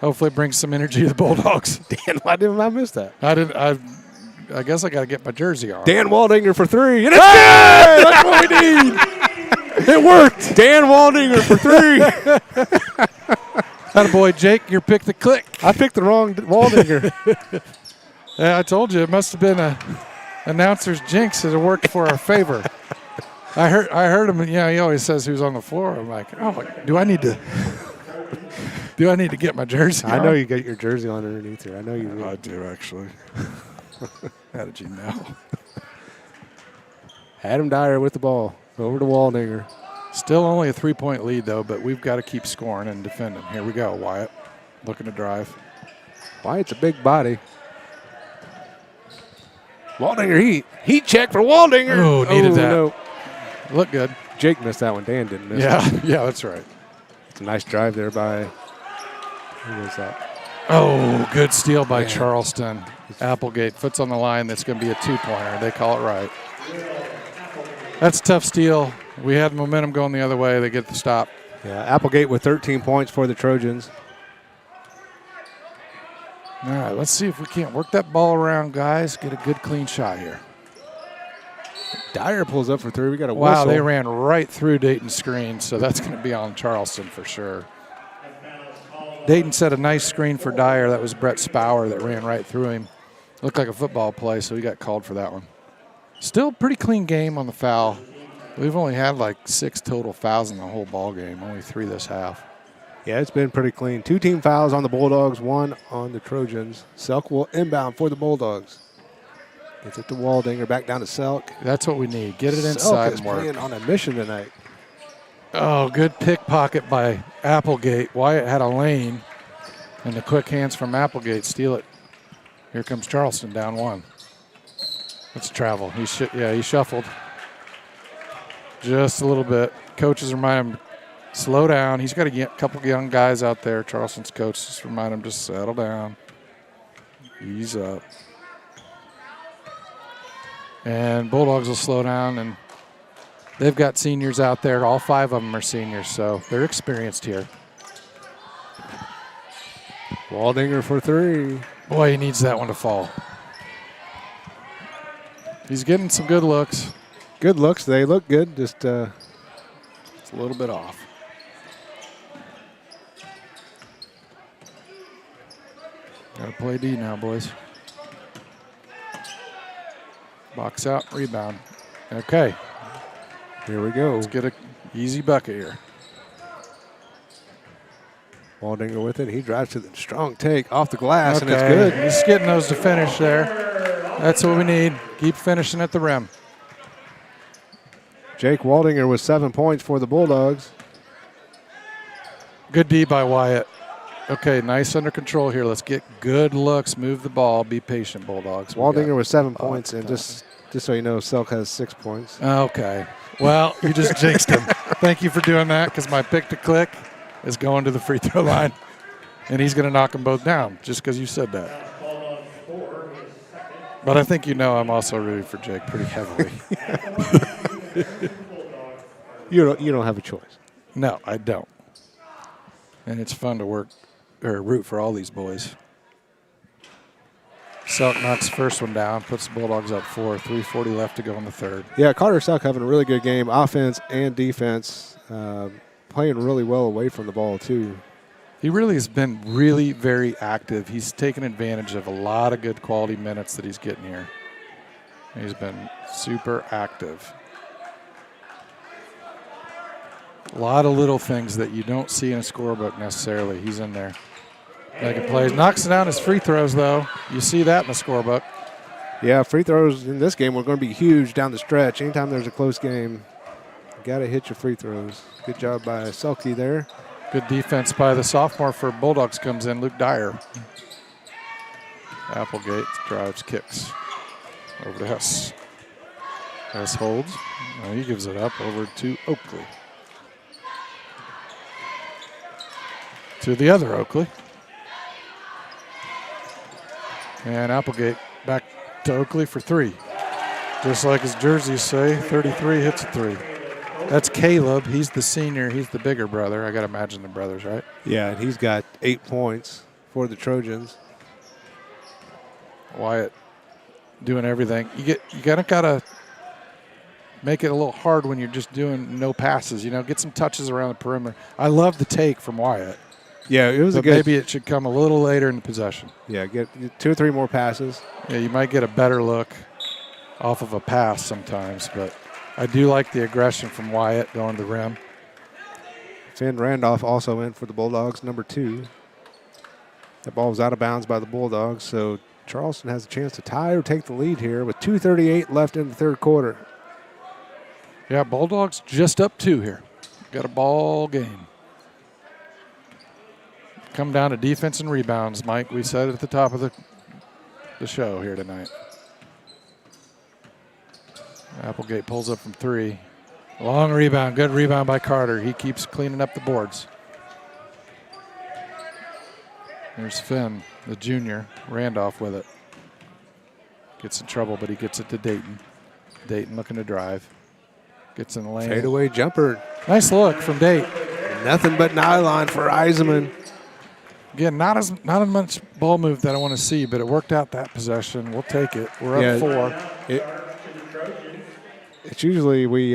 hopefully it brings some energy to the Bulldogs. Dan, why didn't I miss that? I guess I got to get my jersey on. Dan Waldinger for 3. And it's good! That's what we need. It worked. Dan Waldinger for 3. Attaboy, Jake, your pick to click. I picked the wrong Waldinger. Yeah, I told you it must have been a announcer's jinx that it worked for our favor. I heard him. He always says who's on the floor. I'm like, oh, do I need to get my jersey on? I know you got your jersey on underneath here. I know you do. I do, actually. How did you know? Adam Dyer with the ball. Over to Waldinger. Still only a 3-point lead, though, but we've got to keep scoring and defending. Here we go, Wyatt. Looking to drive. Wyatt's a big body. Waldinger heat check for Waldinger. Oh, needed that. No. Look good. Jake missed that one. Dan didn't miss it. Yeah, that's right. It's a nice drive there by, who was that? Oh, good steal by Charleston. Applegate foot's on the line. That's going to be a 2-pointer. They call it right. That's a tough steal. We had momentum going the other way. They get the stop. Yeah, Applegate with 13 points for the Trojans. All right, let's see if we can't work that ball around, guys. Get a good, clean shot here. Dyer pulls up for 3. We got a Wow, whistle. they ran right through Dayton's screen, so that's going to be on Charleston for sure. Dayton set a nice screen for Dyer. That was Brett Spower that ran right through him. Looked like a football play, so he got called for that one. Still pretty clean game on the foul. We've only had like 6 total fouls in the whole ball game, only 3 this half. Yeah, it's been pretty clean. 2 team fouls on the Bulldogs, 1 on the Trojans. Selk will inbound for the Bulldogs. Gets it to Waldinger, back down to Selk. That's what we need. Get it Selk inside is and work. playing on a mission tonight. Oh, good pickpocket by Applegate. Wyatt had a lane, and the quick hands from Applegate steal it. Here comes Charleston down 1. Let's travel. He shuffled just a little bit. Coaches remind him, slow down. He's got a couple young guys out there. Charleston's coach just remind him, just settle down. Ease up. And Bulldogs will slow down, and they've got seniors out there. All 5 of them are seniors, so they're experienced here. Waldinger for 3. Boy, he needs that one to fall. He's getting some good looks. Good looks. They look good. Just It's a little bit off. Got to play D now, boys. Box out, rebound. Okay, here we go. let's get an easy bucket here. Waldinger with it. He drives to the strong take off the glass, and it's Okay, good. he's getting those to finish there. That's what we need. Keep finishing at the rim. Jake Waldinger with 7 points for the Bulldogs. Good D by Wyatt. Okay, nice under control here. Let's get good looks. Move the ball. Be patient, Bulldogs. Waldinger with 7 points, and just so you know, Selk has 6 points. Okay. Well, you just jinxed him. Thank you for doing that, because my pick to click is going to the free throw line, and he's going to knock them both down just because you said that. But I think you know I'm also rooting for Jake pretty heavily. You don't have a choice. No, I don't. And it's fun to root for all these boys. Selk knocks the first one down, puts the Bulldogs up 4. 3:40 left to go in the third. Yeah, Carter Selk having a really good game, offense and defense, playing really well away from the ball too. He really has been really very active. He's taken advantage of a lot of good quality minutes that he's getting here. He's been super active. A lot of little things that you don't see in a scorebook necessarily. He's in there making plays. Knocks down his free throws, though. You see that in the scorebook. Yeah, free throws in this game are going to be huge down the stretch. Anytime there's a close game, you got to hit your free throws. Good job by Selke there. Good defense by the sophomore for Bulldogs comes in, Luke Dyer. Applegate drives, kicks. Over to Hess. Hess holds. Now he gives it up over to Oakley. To the other Oakley. And Applegate back to Oakley for three. Just like his jerseys say, 33 hits a three. That's Caleb. He's the senior. He's the bigger brother. I got to imagine the brothers, right? Yeah, and he's got 8 points for the Trojans. Wyatt doing everything. You gotta make it a little hard when you're just doing no passes. You know, get some touches around the perimeter. I love the take from Wyatt. Yeah, it was but a good. Maybe it should come a little later in the possession. Yeah, get 2 or 3 more passes. Yeah, you might get a better look off of a pass sometimes, but I do like the aggression from Wyatt going to the rim. Finn Randolph also in for the Bulldogs, number 2. That ball was out of bounds by the Bulldogs, so Charleston has a chance to tie or take the lead here with 2:38 left in the third quarter. Yeah, Bulldogs just up 2 here. Got a ball game. Come down to defense and rebounds, Mike. We said it at the top of the show here tonight. Applegate pulls up from 3. Long rebound. Good rebound by Carter. He keeps cleaning up the boards. There's Finn, the junior. Randolph with it. Gets in trouble, but he gets it to Dayton. Dayton looking to drive. Gets in the lane. Fadeaway jumper. Nice look from Dayton. Nothing but nylon for Eisenman. Again, not as much ball move that I want to see, but it worked out that possession. We'll take it. We're up 4. It's usually we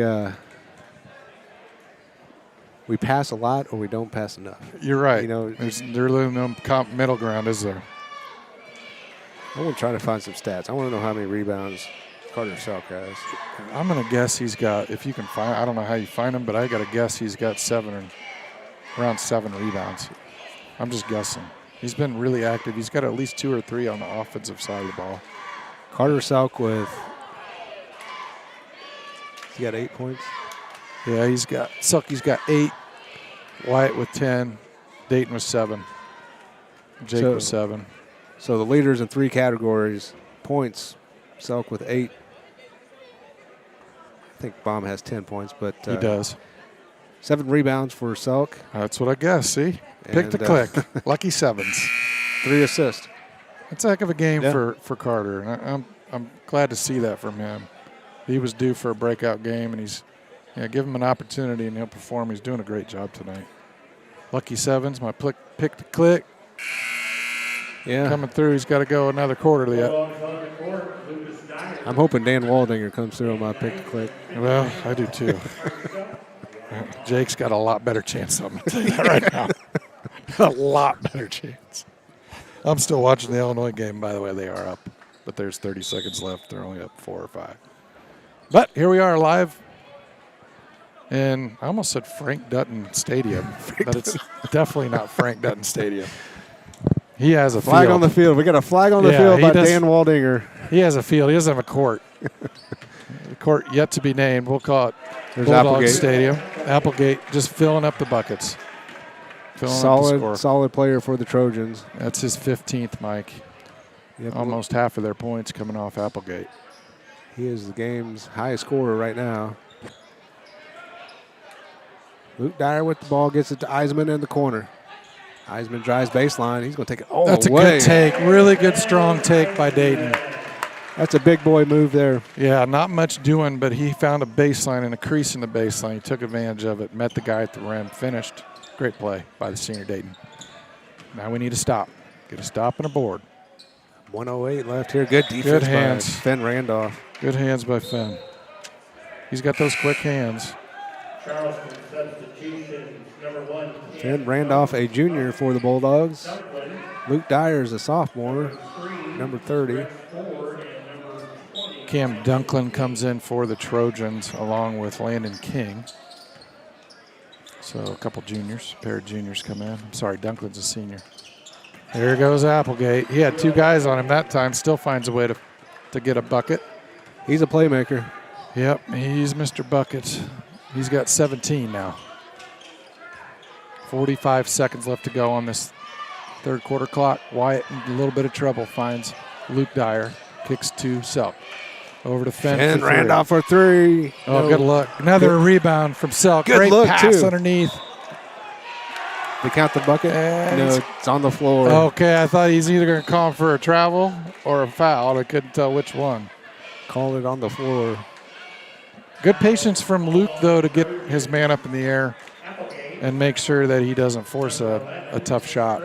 pass a lot or we don't pass enough. You're right. You know, there's really no middle ground, is there? I want to try to find some stats. I want to know how many rebounds Carter Selk has. I'm going to guess he's got, if you can find, I don't know how you find him, but I got to guess he's got around 7 rebounds. I'm just guessing. He's been really active. He's got at least 2 or 3 on the offensive side of the ball. Carter Selk he got 8 points. Yeah, Selke's got 8. Wyatt with 10. Dayton with 7. Jake with 7. So the leaders in 3 categories. Points, Selk with 8. I think Baum has 10 points, but he does. 7 rebounds for Selk. That's what I guess. See, pick the click. Lucky 7s. 3 assists. That's a heck of a game for Carter, and I'm glad to see that from him. He was due for a breakout game, and give him an opportunity, and he'll perform. He's doing a great job tonight. Lucky 7s, my pick to click. Yeah. Coming through. He's got to go another quarter yet. I'm hoping Dan Waldinger comes through on my pick to click. Well, I do too. Jake's got a lot better chance. I'm going to tell you that right now. A lot better chance. I'm still watching the Illinois game, by the way. They are up, but there's 30 seconds left. They're only up 4 or 5. But here we are live. And I almost said Frank Dutton Stadium, but it's definitely not Frank Dutton Stadium. He has a flag field. On the field. We got a flag on the field by Dan Waldinger. He has a field. He doesn't have a court. The court yet to be named. We'll call it Bulldog Stadium. Applegate just filling up the buckets. Solid player for the Trojans. That's his 15th, Mike. Yep. Almost half of their points coming off Applegate. He is the game's highest scorer right now. Luke Dyer with the ball, gets it to Eisman in the corner. Eisman drives baseline. He's going to take it all the way. That's a good take. Really good, strong take by Dayton. That's a big boy move there. Yeah, not much doing, but he found a baseline and a crease in the baseline. He took advantage of it, met the guy at the rim, finished. Great play by the senior Dayton. Now we need a stop. Get a stop and a board. 1:08 left here. Good defense good hands. by Finn Randolph. Good hands by Finn. He's got those quick hands. Charleston substitutions, number 1. Finn Randolph, a junior for the Bulldogs. Luke Dyer is a sophomore, number 30. Cam Dunklin comes in for the Trojans along with Landon King. So a couple juniors, a pair of juniors come in. I'm sorry, Dunklin's a senior. There goes Applegate. He had 2 guys on him that time, still finds a way to get a bucket. He's a playmaker. Yep, he's Mr. Bucket. He's got 17 now. 45 seconds left to go on this third quarter clock. Wyatt in a little bit of trouble, finds Luke Dyer, kicks to Selk. Over to Finn. And for 3. Randolph for 3. Oh, No. good luck. Another rebound from Selk. Good Great look, pass too. underneath. They count the bucket? And No, he's- it's on the floor. Okay, I thought he's either going to call him for a travel or a foul. I couldn't tell which one. Call it on the floor. Good patience from Luke, though, to get his man up in the air and make sure that he doesn't force a tough shot.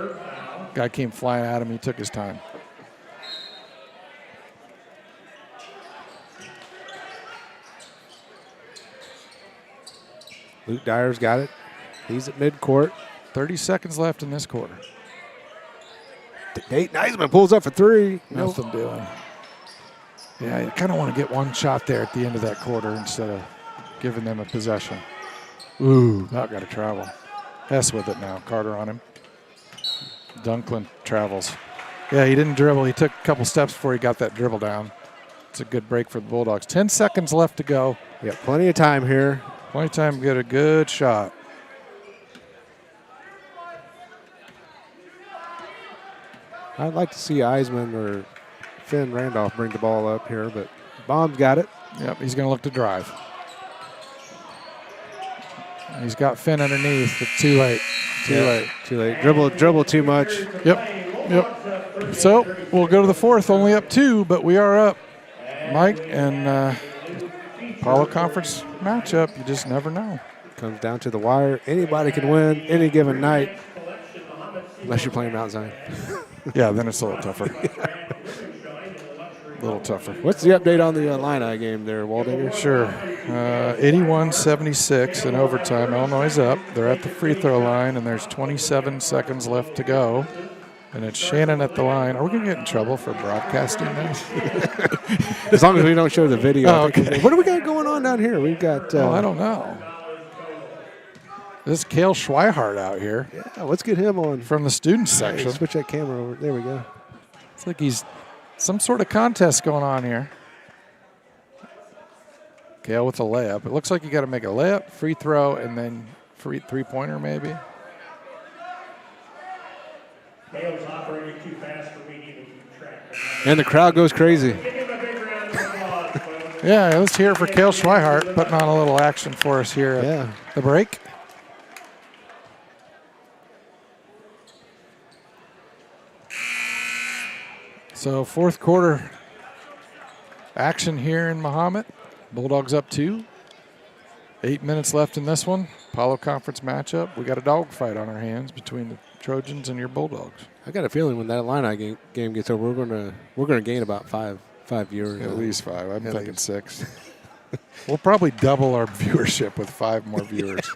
Guy came flying at him. He took his time. Luke Dyer's got it. He's at midcourt. 30 seconds left in this quarter. Dayton Eisman pulls up for 3. Nope. Nothing doing. Yeah, you kind of want to get one shot there at the end of that quarter instead of giving them a possession. Ooh, that got to travel. Hess with it now. Carter on him. Dunklin travels. Yeah, he didn't dribble. He took a couple steps before he got that dribble down. It's a good break for the Bulldogs. 10 seconds left to go. We got plenty of time here. Plenty of time to get a good shot. I'd like to see Eisman or Finn Randolph bring the ball up here, but Baum's got it. Yep, he's going to look to drive. He's got Finn underneath. It's too late. Too late. Dribble too much. Yep. So we'll go to the fourth, only up 2, but we are up. Mike, and Apollo Conference matchup, you just never know. Comes down to the wire. Anybody can win any given night, unless you're playing Mount Zion. Yeah, then it's a little tougher. A little tougher. What's the update on the Illini game there, Waldinger? Sure. 81-76 in overtime. Illinois is up. They're at the free throw line, and there's 27 seconds left to go. And it's Shannon at the line. Are we going to get in trouble for broadcasting this? As long as we don't show the video. Oh, okay. What do we got going on down here? We've got. Oh, I don't know. This is Cale Schweihart out here Yeah, let's get him on. from the students Hey, section. switch that camera over. There we go. It's like he's some sort of contest going on here. Cale with a layup. It looks like you got to make a layup, free throw, and then free three-pointer maybe. Dale's operating too fast for me to even keep track. And the crowd goes crazy. Give him a big round of applause, folks. Yeah, let's hear it for Cale Schweihart putting on a little action for us here Yeah. at the break. So fourth quarter action here in Mahomet. Bulldogs up 2. 8 minutes left in this one. Apollo Conference matchup. We got a dogfight on our hands between the Trojans and your Bulldogs. I got a feeling when that Illini game gets over, we're gonna gain about five viewers. At least 5. I'm At thinking least. 6. We'll probably double our viewership with 5 more viewers.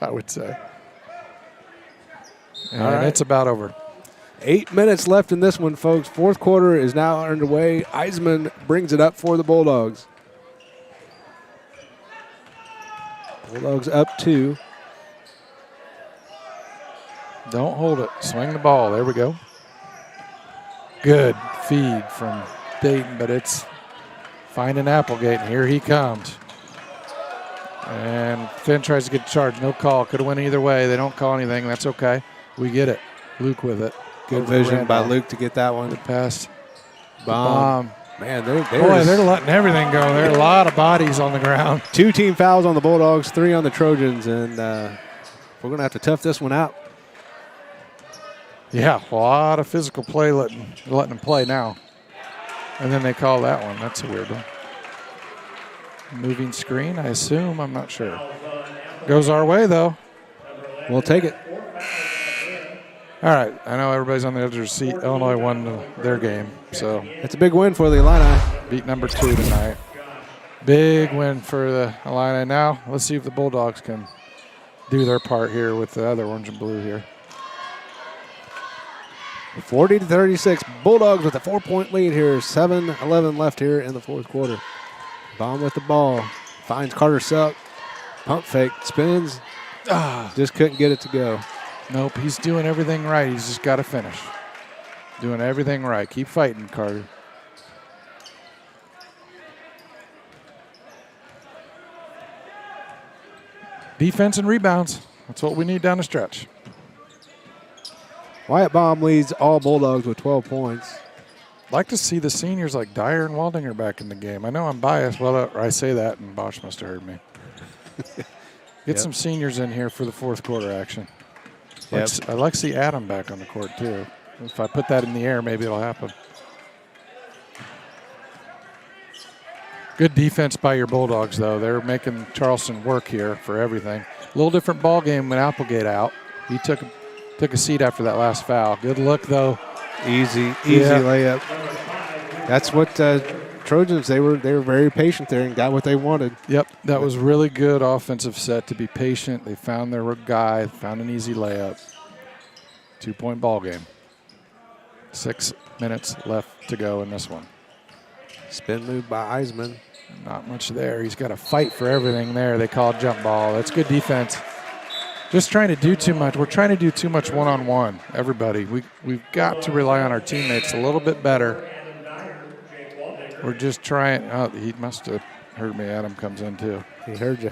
I would say. And All right. it's about over. 8 minutes left in this one, folks. Fourth quarter is now underway. Eisman brings it up for the Bulldogs. Bulldogs up 2. Don't hold it. Swing the ball. There we go. Good feed from Dayton, but it's finding Applegate, and here he comes. And Finn tries to get charged. No call. Could have went either way. They don't call anything. That's okay. We get it. Luke with it. Good Over vision by Randolph. Luke to get that one. Good pass. Bomb. Man, Boy, they're letting everything go. There are a lot of bodies on the ground. 2 team fouls on the Bulldogs, 3 on the Trojans, and we're going to have to tough this one out. Yeah, a lot of physical play, letting them play now. And then they call that one. That's a weird one. Moving screen, I assume. I'm not sure. Goes our way, though. We'll take it. All right. I know everybody's on the edge of their seat. Illinois won their game, so It's a big win for the Illini. beat number 2 tonight. Big win for the Illini. Now, let's see if the Bulldogs can do their part here with the other orange and blue here. 40-36. Bulldogs with a 4-point lead here. 7-11 left here in the fourth quarter. Baum with the ball. Finds Carter Selk. Pump fake. Spins. Just couldn't get it to go. Nope, he's doing everything right. He's just got to finish. Doing everything right. Keep fighting, Carter. Defense and rebounds. That's what we need down the stretch. Wyatt Baum leads all Bulldogs with 12 points. Like to see the seniors like Dyer and Waldinger back in the game. I know I'm biased. Well, I say that, and Bosch must have heard me. Get some seniors in here for the fourth quarter action. I'd like to see Adam back on the court, too. If I put that in the air, maybe it'll happen. Good defense by your Bulldogs, though. They're making Charleston work here for everything. A little different ball game when Applegate out. He took a seat after that last foul. Good look, though. Easy layup. That's what Trojans, they were very patient there and got what they wanted. Yep, that was really good offensive set to be patient. They found their guy, found an easy layup. 2-point ball game. 6 minutes left to go in this one. Spin move by Eisman. Not much there. He's got to fight for everything there. They call it jump ball. That's good defense. Just trying to do too much. We're trying to do too much one-on-one, everybody. We've got to rely on our teammates a little bit better. We're just trying. Oh, he must have heard me. Adam comes in, too. He heard you.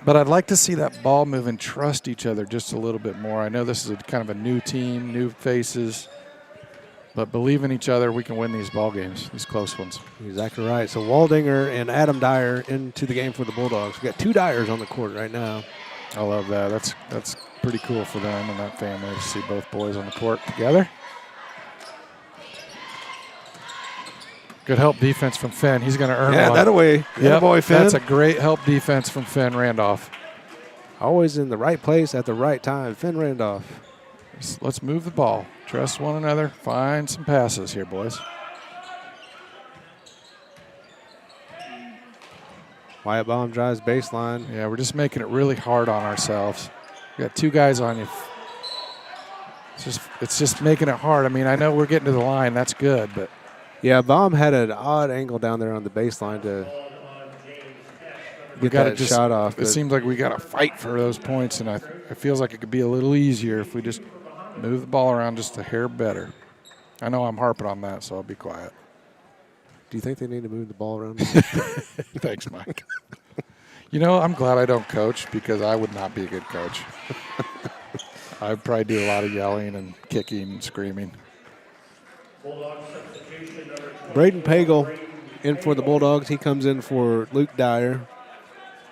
But I'd like to see that ball move and trust each other just a little bit more. I know this is kind of a new team, new faces. But believe in each other, we can win these ball games, these close ones. Exactly right. So Waldinger and Adam Dyer into the game for the Bulldogs. We got 2 Dyers on the court right now. I love that. That's pretty cool for them and that family to see both boys on the court together. Good help defense from Finn. He's going to earn one. That away. Yep, boy, Finn. that's a great help defense from Finn Randolph. Always in the right place at the right time. Finn Randolph. Let's move the ball. Trust one another. Find some passes here, boys. Wyatt Baum drives baseline. Yeah, we're just making it really hard on ourselves. We got 2 guys on you. It's just making it hard. I mean, I know we're getting to the line. That's good, but yeah, Baum had an odd angle down there on the baseline to get that shot off. It seems like we got to fight for those points, and it feels like it could be a little easier if we just move the ball around just a hair better. I know I'm harping on that, so I'll be quiet. Do you think they need to move the ball around? Thanks, Mike. You know, I'm glad I don't coach because I would not be a good coach. I'd probably do a lot of yelling and kicking and screaming. Braden Pagel in for the Bulldogs. He comes in for Luke Dyer.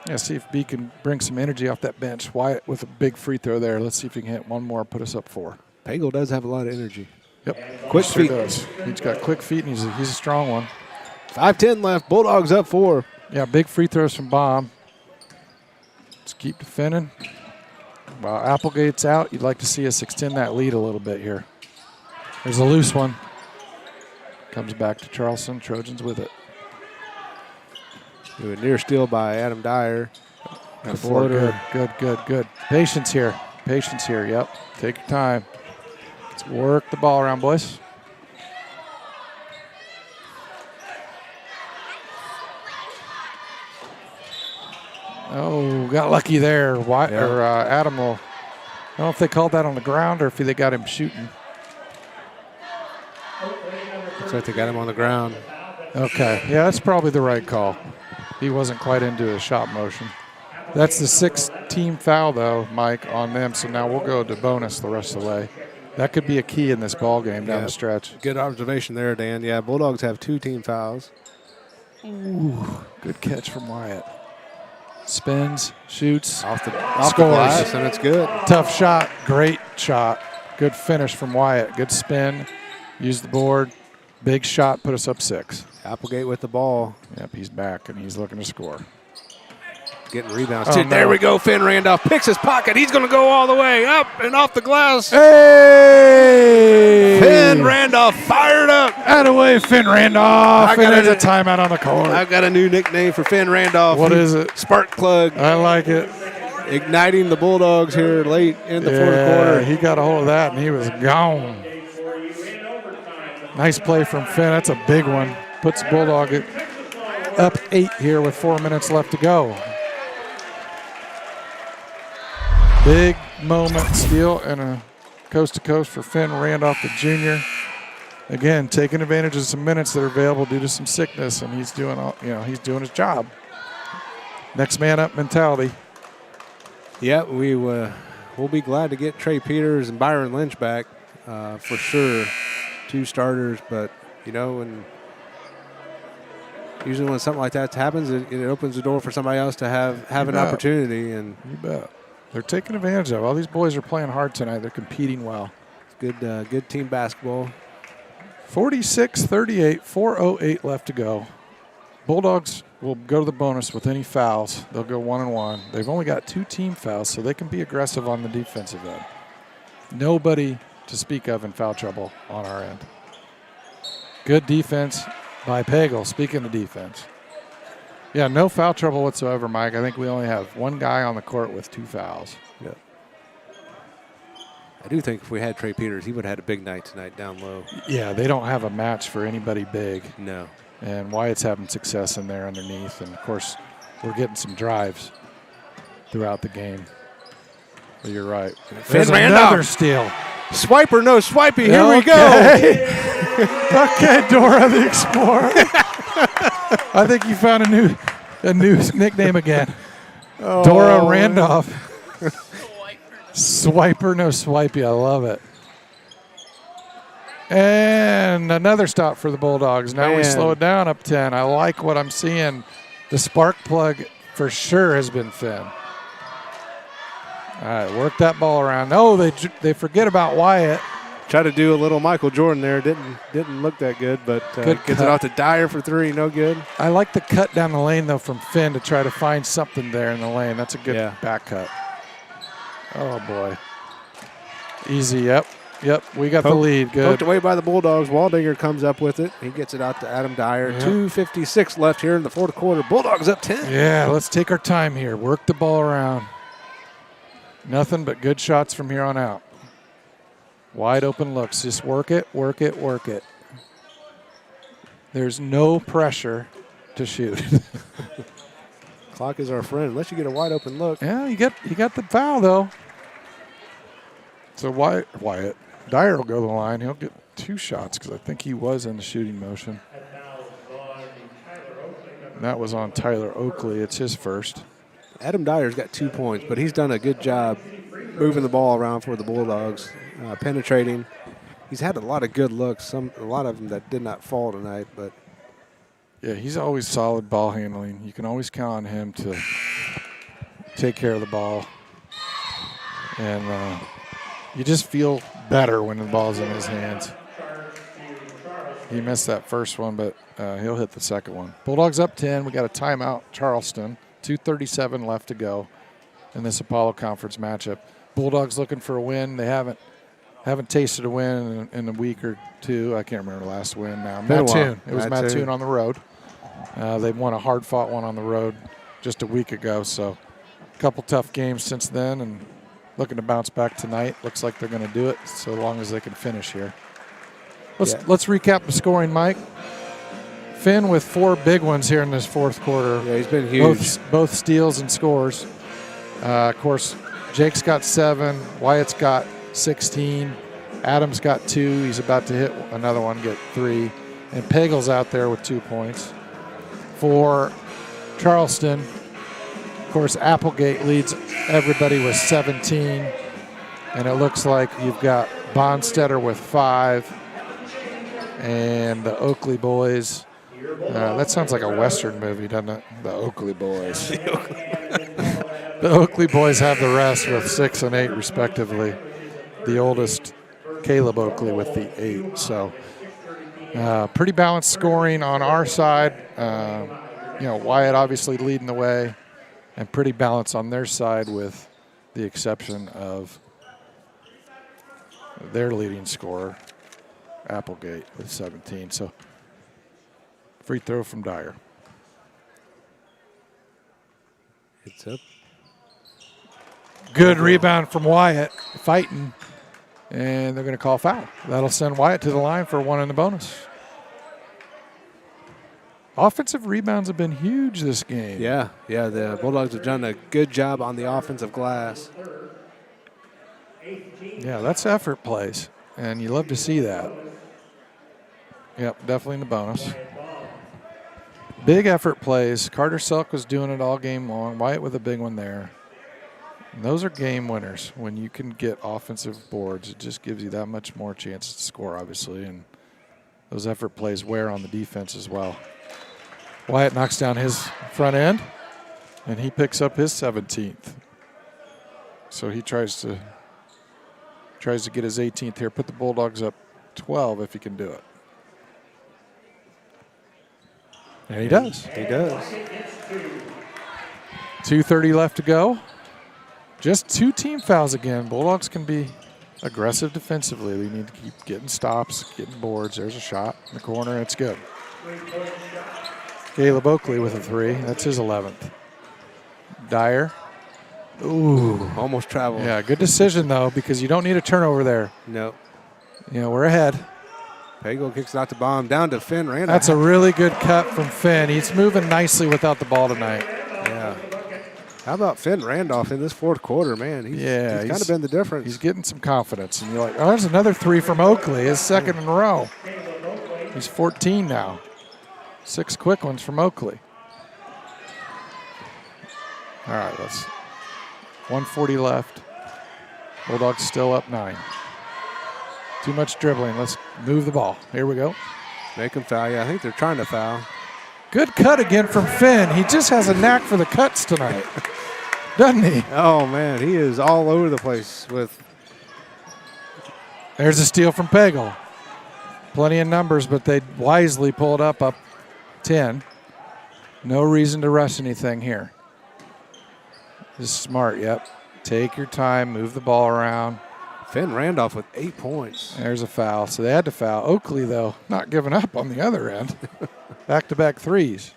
Yeah, see if B can bring some energy off that bench. Wyatt with a big free throw there. Let's see if he can hit one more, put us up 4. Pagel does have a lot of energy. Yep. Quick sure feet. Does. He's got quick feet, and he's a strong one. 5:10 left. Bulldogs up 4. Yeah, big free throws from Baum. Let's keep defending. While Applegate's out, you'd like to see us extend that lead a little bit here. There's a loose one. Comes back to Charleston. Trojans with it. A near steal by Adam Dyer. And a floater. Good. Patience here. Yep. Take your time. Let's work the ball around, boys. Oh, got lucky there. Adam will. I don't know if they called that on the ground or if they got him shooting. Looks like they got him on the ground. Okay. Yeah, that's probably the right call. He wasn't quite into his shot motion. That's the 6th team foul, though, Mike, on them. So now we'll go to bonus the rest of the way. That could be a key in this ball game down the stretch. Good observation there, Dan. Yeah, Bulldogs have 2 team fouls. Ooh, good catch from Wyatt. Spins, shoots, Off the scores. glass, and it's good. Tough shot, great shot. Good finish from Wyatt. Good spin, use the board. Big shot, put us up 6. Applegate with the ball. Yep, he's back, and he's looking to score. Getting rebounds. Oh, There no. we go. Finn Randolph picks his pocket. He's going to go all the way up and off the glass. Hey! Finn Randolph fired up. Attaboy, Finn Randolph. And there's a timeout on the court. I've got a new nickname for Finn Randolph. What is it? Spark plug. I like it. Igniting the Bulldogs here late in the fourth Yeah, quarter. he got a hold of that, and he was gone. Nice play from Finn. That's a big one. Puts Bulldog up 8 here with 4 minutes left to go. Big moment steal and a coast-to-coast for Finn Randolph, the junior. Again, taking advantage of some minutes that are available due to some sickness, and he's doing he's doing his job. Next man up mentality. Yeah, we'll be glad to get Trey Peters and Byron Lynch back for sure. 2 starters, but and usually when something like that happens, it opens the door for somebody else to have an opportunity. And you bet. They're taking advantage of it. All these boys are playing hard tonight. They're competing well. Good team basketball. 46-38, 4:08 left to go. Bulldogs will go to the bonus with any fouls. They'll go 1-1. They've only got 2 team fouls, so they can be aggressive on the defensive end. Nobody to speak of in foul trouble on our end. Good defense by Pegel. Speaking of defense. Yeah, no foul trouble whatsoever, Mike. I think we only have 1 guy on the court with 2 fouls. Yeah. I do think if we had Trey Peters, he would have had a big night tonight down low. Yeah, they don't have a match for anybody big. No. And Wyatt's having success in there underneath. And, of course, we're getting some drives throughout the game. But you're right. There's another steal. Swiper, no swipey. Here we go. Okay, Dora the Explorer. I think you found a new nickname again. Oh. Dora Randolph. Swiper, no swipey. I love it. And another stop for the Bulldogs. Now we slow it down up 10. I like what I'm seeing. The spark plug for sure has been Finn. All right, work that ball around. No, they forget about Wyatt. Try to do a little Michael Jordan there. Didn't look that good, but gets it off to Dyer for 3. No good. I like the cut down the lane, though, from Finn to try to find something there in the lane. That's a good back cut. Oh, boy. Easy, yep. We got the lead. Good. Poked away by the Bulldogs. Waldinger comes up with it. He gets it out to Adam Dyer. 2:56 left here in the 4th quarter. Bulldogs up 10. Yeah, let's take our time here. Work the ball around. Nothing but good shots from here on out. Wide open looks. Just work it, work it, work it. There's no pressure to shoot. Clock is our friend, unless you get a wide open look. Yeah, you got the foul, though. So Wyatt. Dyer will go to the line. He'll get 2 shots because I think he was in the shooting motion. And that was on Tyler Oakley. It's his first. Adam Dyer's got 2 points, but he's done a good job moving the ball around for the Bulldogs, penetrating. He's had a lot of good looks, a lot of them that did not fall tonight. But yeah, he's always solid ball handling. You can always count on him to take care of the ball. And you just feel better when the ball's in his hands. He missed that first one, but he'll hit the second one. Bulldogs up 10. We got a timeout, Charleston. 2:37 left to go in this Apollo Conference matchup. Bulldogs looking for a win. They haven't tasted a win in a week or 2. I can't remember the last win now. Mattoon. It was Mattoon on the road. They won a hard-fought one on the road just a week ago. So a couple tough games since then, and looking to bounce back tonight. Looks like they're going to do it so long as they can finish here. Let's recap the scoring, Mike. Finn with 4 big ones here in this 4th quarter. Yeah, he's been huge. Both steals and scores. Of course, Jake's got 7. Wyatt's got 16. Adam's got 2. He's about to hit another one, get 3. And Pegel's out there with 2 points. For Charleston, of course, Applegate leads everybody with 17. And it looks like you've got Bonstetter with 5. And the Oakley boys. That sounds like a Western movie, doesn't it? The Oakley boys. The Oakley boys have the rest with 6 and 8, respectively. The oldest, Caleb Oakley, with the 8. So pretty balanced scoring on our side. Wyatt obviously leading the way, and pretty balanced on their side with the exception of their leading scorer, Applegate, with 17. So free throw from Dyer. It's up. Good rebound from Wyatt, fighting, and they're going to call foul. That'll send Wyatt to the line for 1 in the bonus. Offensive rebounds have been huge this game. Yeah, the Bulldogs have done a good job on the offensive glass. Yeah, that's effort plays, and you love to see that. Yep, definitely in the bonus. Big effort plays. Carter Selk was doing it all game long. Wyatt with a big one there. And those are game winners. When you can get offensive boards, it just gives you that much more chances to score, obviously, and those effort plays wear on the defense as well. Wyatt knocks down his front end, and he picks up his 17th. So he tries to get his 18th here, put the Bulldogs up 12 if he can do it. And he does. He does. 2:30 left to go. Just 2 team fouls again. Bulldogs can be aggressive defensively. They need to keep getting stops, getting boards. There's a shot in the corner. It's good. Caleb Oakley with a 3. That's his 11th. Dyer. Ooh, almost traveled. Yeah, good decision, though, because you don't need a turnover there. Nope. You know, we're ahead. Pagel kicks it out to bomb down to Finn Randolph. That's a really good cut from Finn. He's moving nicely without the ball tonight. Yeah. How about Finn Randolph in this fourth quarter, man? He's kind of been the difference. He's getting some confidence. And you're like, oh, there's another 3 from Oakley, his second in a row. He's 14 now. 6 quick ones from Oakley. All right, let's 140 left. Bulldogs still up 9. Too much dribbling. Let's move the ball. Here we go. Make him foul. Yeah, I think they're trying to foul. Good cut again from Finn. He just has a knack for the cuts tonight, doesn't he? Oh, man, he is all over the place with. There's a steal from Pagel. Plenty of numbers, but they wisely pulled up 10. No reason to rush anything here. Just smart, yep. Take your time, move the ball around. Finn Randolph with 8 points. There's a foul, so they had to foul. Oakley, though, not giving up on the other end. Back-to-back threes.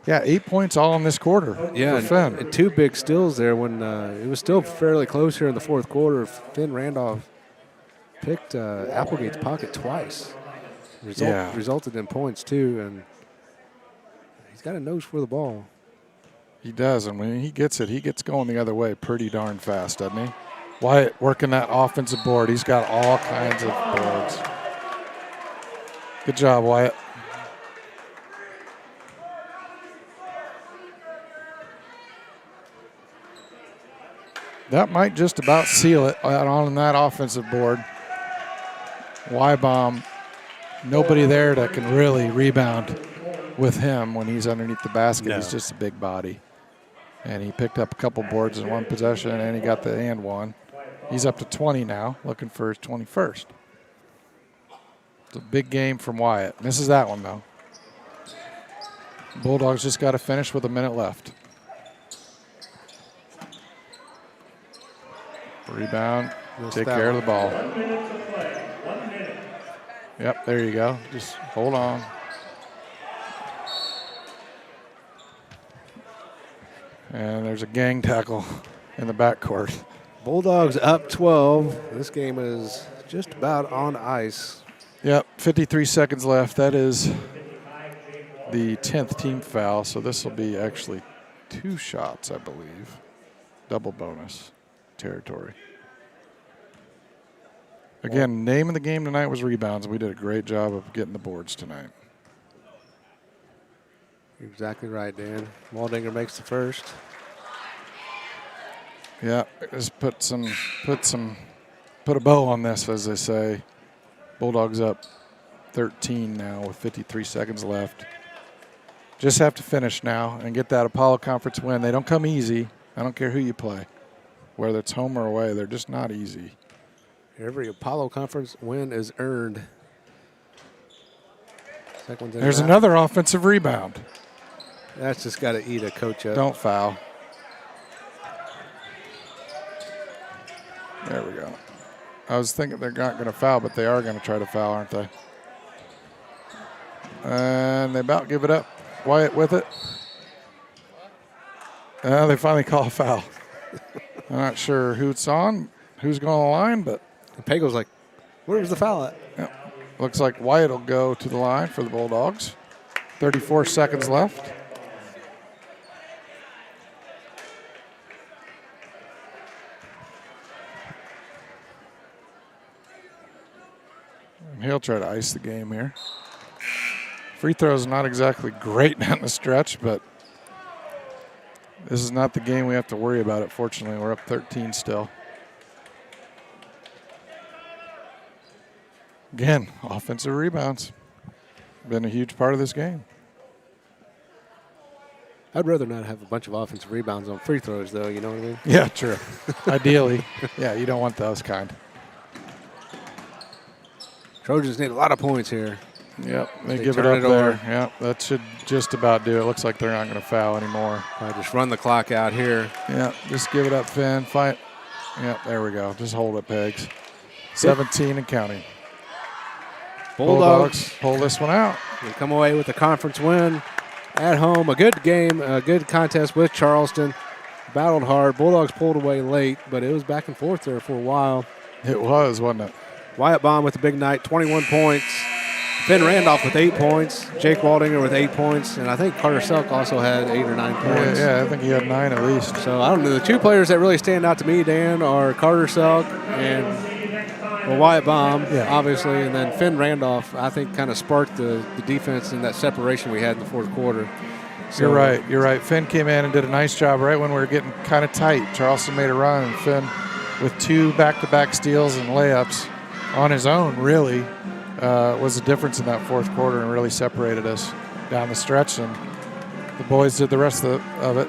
Yeah, 8 points all in this quarter. Yeah, for Finn. and 2 big steals there when it was still fairly close here in the fourth quarter. Finn Randolph picked Applegate's pocket twice. Resulted in points, too, and he's got a nose for the ball. He does, and when he gets it, he gets going the other way pretty darn fast, doesn't he? Wyatt working that offensive board. He's got all kinds of boards. Good job, Wyatt. That might just about seal it on that offensive board. Y-bomb, nobody there that can really rebound with him when he's underneath the basket. No. He's just a big body. And he picked up a couple boards in one possession, and he got the and one. He's up to 20 now, looking for his 21st. It's a big game from Wyatt. Misses that one, though. Bulldogs just got to finish with a minute left. Rebound, take care of the ball. 1 minute to play. 1 minute. Yep, there you go. Just hold on. And there's a gang tackle in the backcourt. Bulldogs up 12. This game is just about on ice. Yep, 53 seconds left. That is the 10th team foul, so this will be actually 2 shots, I believe. Double bonus territory. Again, name of the game tonight was rebounds. We did a great job of getting the boards tonight. You're exactly right, Dan. Waldinger makes the first. Yeah, just put a bow on this, as they say. Bulldogs up 13 now with 53 seconds left. Just have to finish now and get that Apollo Conference win. They don't come easy. I don't care who you play. Whether it's home or away, they're just not easy. Every Apollo Conference win is earned. There's another offensive rebound. That's just got to eat a coach up. Don't foul. There we go. I was thinking they're not going to foul, but they are going to try to foul, aren't they? And they about give it up. Wyatt with it. They finally call a foul. I'm not sure who's on, who's going to the line, but. And Pagel's like, where was the foul at? Yeah. Looks like Wyatt will go to the line for the Bulldogs. 34 seconds left. He'll try to ice the game here. Free throws not exactly great down the stretch, but this is not the game we have to worry about it. Fortunately, we're up 13 still. Again, offensive rebounds. Been a huge part of this game. I'd rather not have a bunch of offensive rebounds on free throws, though. You know what I mean? Yeah, true. Ideally, yeah, you don't want those kind. Trojans need a lot of points here. Yep, they give it turn up it there. over. Yep, that should just about do it. Looks like they're not going to foul anymore. I just run the clock out here. Yeah, just give it up, Finn. Fight. Yep, there we go. Just hold it, Pegs. 17 and counting. Bulldogs pull this one out. they come away with a conference win at home. A good game, a good contest with Charleston. Battled hard. Bulldogs pulled away late, but it was back and forth there for a while. It was, wasn't it? Wyatt Baum with a big night, 21 points. Finn Randolph with 8 points. Jake Waldinger with 8 points. And I think Carter Selk also had 8 or 9 points. Yeah, I think he had 9 at least. So I don't know. The two players that really stand out to me, Dan, are Carter Selk and Wyatt Baum, obviously. And then Finn Randolph, I think, kind of sparked the defense and that separation we had in the fourth quarter. So, You're right. Finn came in and did a nice job right when we were getting kind of tight. Charleston made a run, and Finn, with 2 back-to-back steals and layups on his own, really was the difference in that fourth quarter and really separated us down the stretch. And the boys did the rest of it.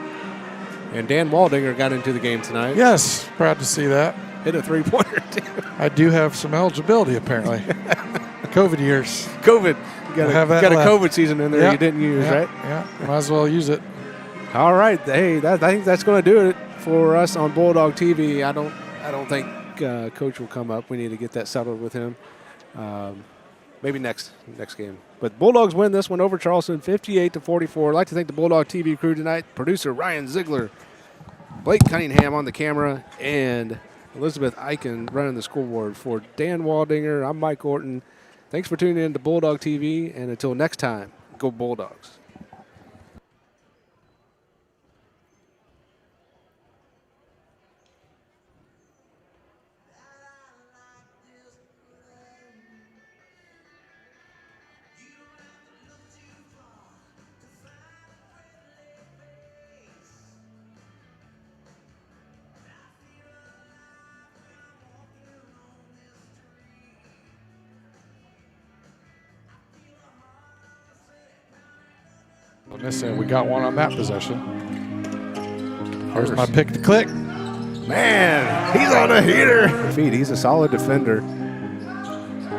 And Dan Waldinger got into the game tonight. Yes, proud to see that. Hit a three-pointer, too. I do have some eligibility, apparently. COVID years. COVID. You got a COVID season in there you didn't use, right? Yeah, might as well use it. All right. Hey, I think that's going to do it for us on Bulldog TV. I don't think Coach will come up. We need to get that settled with him. Maybe next game. But Bulldogs win this one over Charleston, 58-44. I'd like to thank the Bulldog TV crew tonight. Producer Ryan Ziegler, Blake Cunningham on the camera, and Elizabeth Eichen running the scoreboard. For Dan Waldinger, I'm Mike Orton. Thanks for tuning in to Bulldog TV, and until next time, go Bulldogs. Listen, we got one on that possession. Here's my pick to click. Man, he's on a heater. He's a solid defender.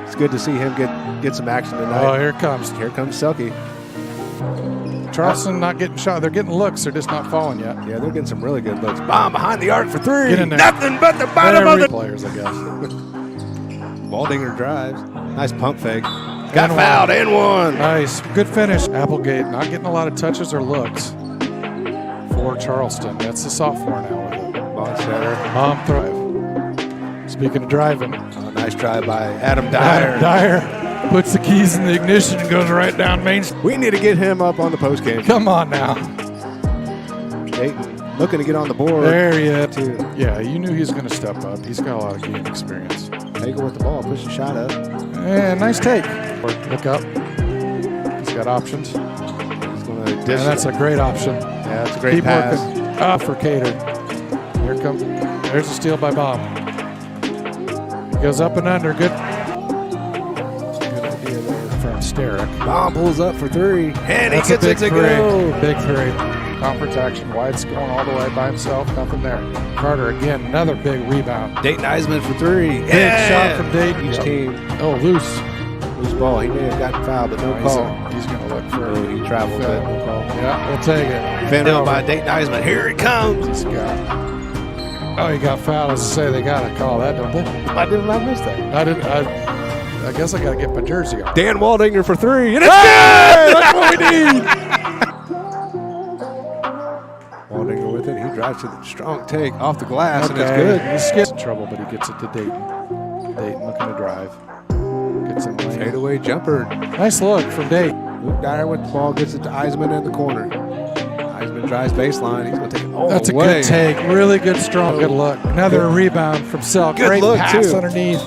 It's good to see him get some action tonight. Oh, here it comes. Here comes Selke. Charleston not getting shot. They're getting looks. They're just not falling yet. Yeah, they're getting some really good looks. Bomb behind the arc for 3. Get in there. Nothing but the bottom of the players, I guess. Waldinger drives. Nice pump fake. Got fouled and one. Nice. Good finish. Applegate not getting a lot of touches or looks for Charleston. That's the sophomore now with it. Bomb thrive. Speaking of driving. Nice drive by Adam Dyer. Adam Dyer puts the keys in the ignition and goes right down Main Street. We need to get him up on the postgame. Come on now. Dayton looking to get on the board. There he is. Yeah, you knew he was going to step up. He's got a lot of game experience. Hager with the ball. Push the shot up. And nice take. Look up. He's got options. He's going to dish. And that's a great option. Yeah, that's a great Keep pass. Working. For Cater. Here comes. There's a steal by Bob. He goes up and under. Good idea there from Sterick. Bob pulls up for 3. And That's he gets it to go. Big 3. Conference action. White's going all the way by himself. Nothing there. Carter again. Another big rebound. Dayton Eisman for 3. Big shot from Dayton. Each team. Oh, loose. Loose ball. He may have gotten fouled, but no call. He's going to look for it. He traveled, but no call. Yeah, we'll take it. Fanned out by Dayton Eisman. Here it comes. He's got. Oh, he got fouled. As I say, they got to call that, don't they? Why didn't I miss that? I guess I got to get my jersey on. Dan Waldinger for 3. And it's good! That's what we need. Waldinger with it. He drives to the strong take off the glass, Okay. and it's good. He gets in trouble, but he gets it to Dayton. Dayton looking to drive. Gets him lane. Fadeaway jumper. Nice look from Dayton. Luke Dyer with the ball, gets it to Eisman in the corner. Eisman drives baseline. He's going to take it all That's a the way. good take. Really good, strong, good look. Another rebound from Selk. Good Great look, pass too. underneath.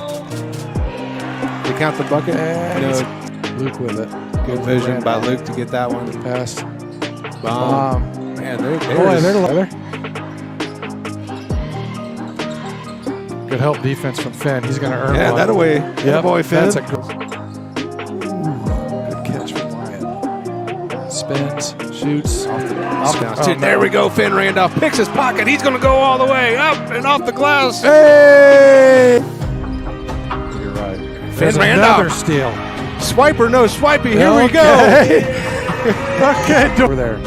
He it count the bucket? And Luke with it. Good vision by Luke to get that one. Pass. Man, they're good help defense from Finn. He's going to earn yeah, one. that away. Yep, boy, Finn. that's a good catch from Wyatt. Spins, shoots. Dude, there we go. Finn Randolph picks his pocket. He's going to go all the way up and off the glass. Hey! You're right. Finn There's Randolph. another steal. Swiper, no swipey. Here we go. Okay, over there.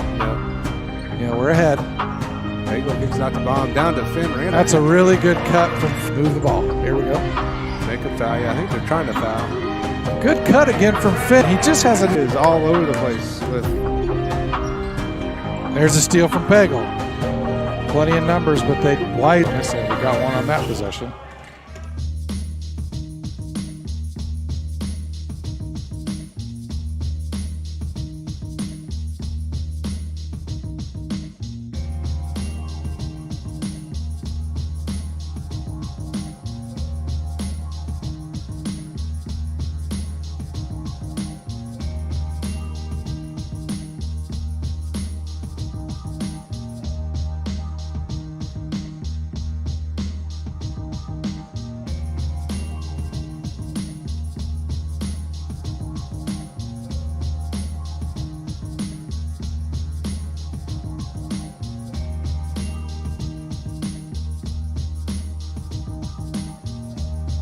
Yeah, we're ahead. There you go. Kicks out the bomb down to Finn Randolph. That's a really good cut from move the ball. Here we go. Make a foul. Yeah, I think they're trying to foul. Good cut again from Finn. He just has It a. is all over the place. There's a steal from Peggle. Plenty of numbers, but they light us, and we got one on that possession.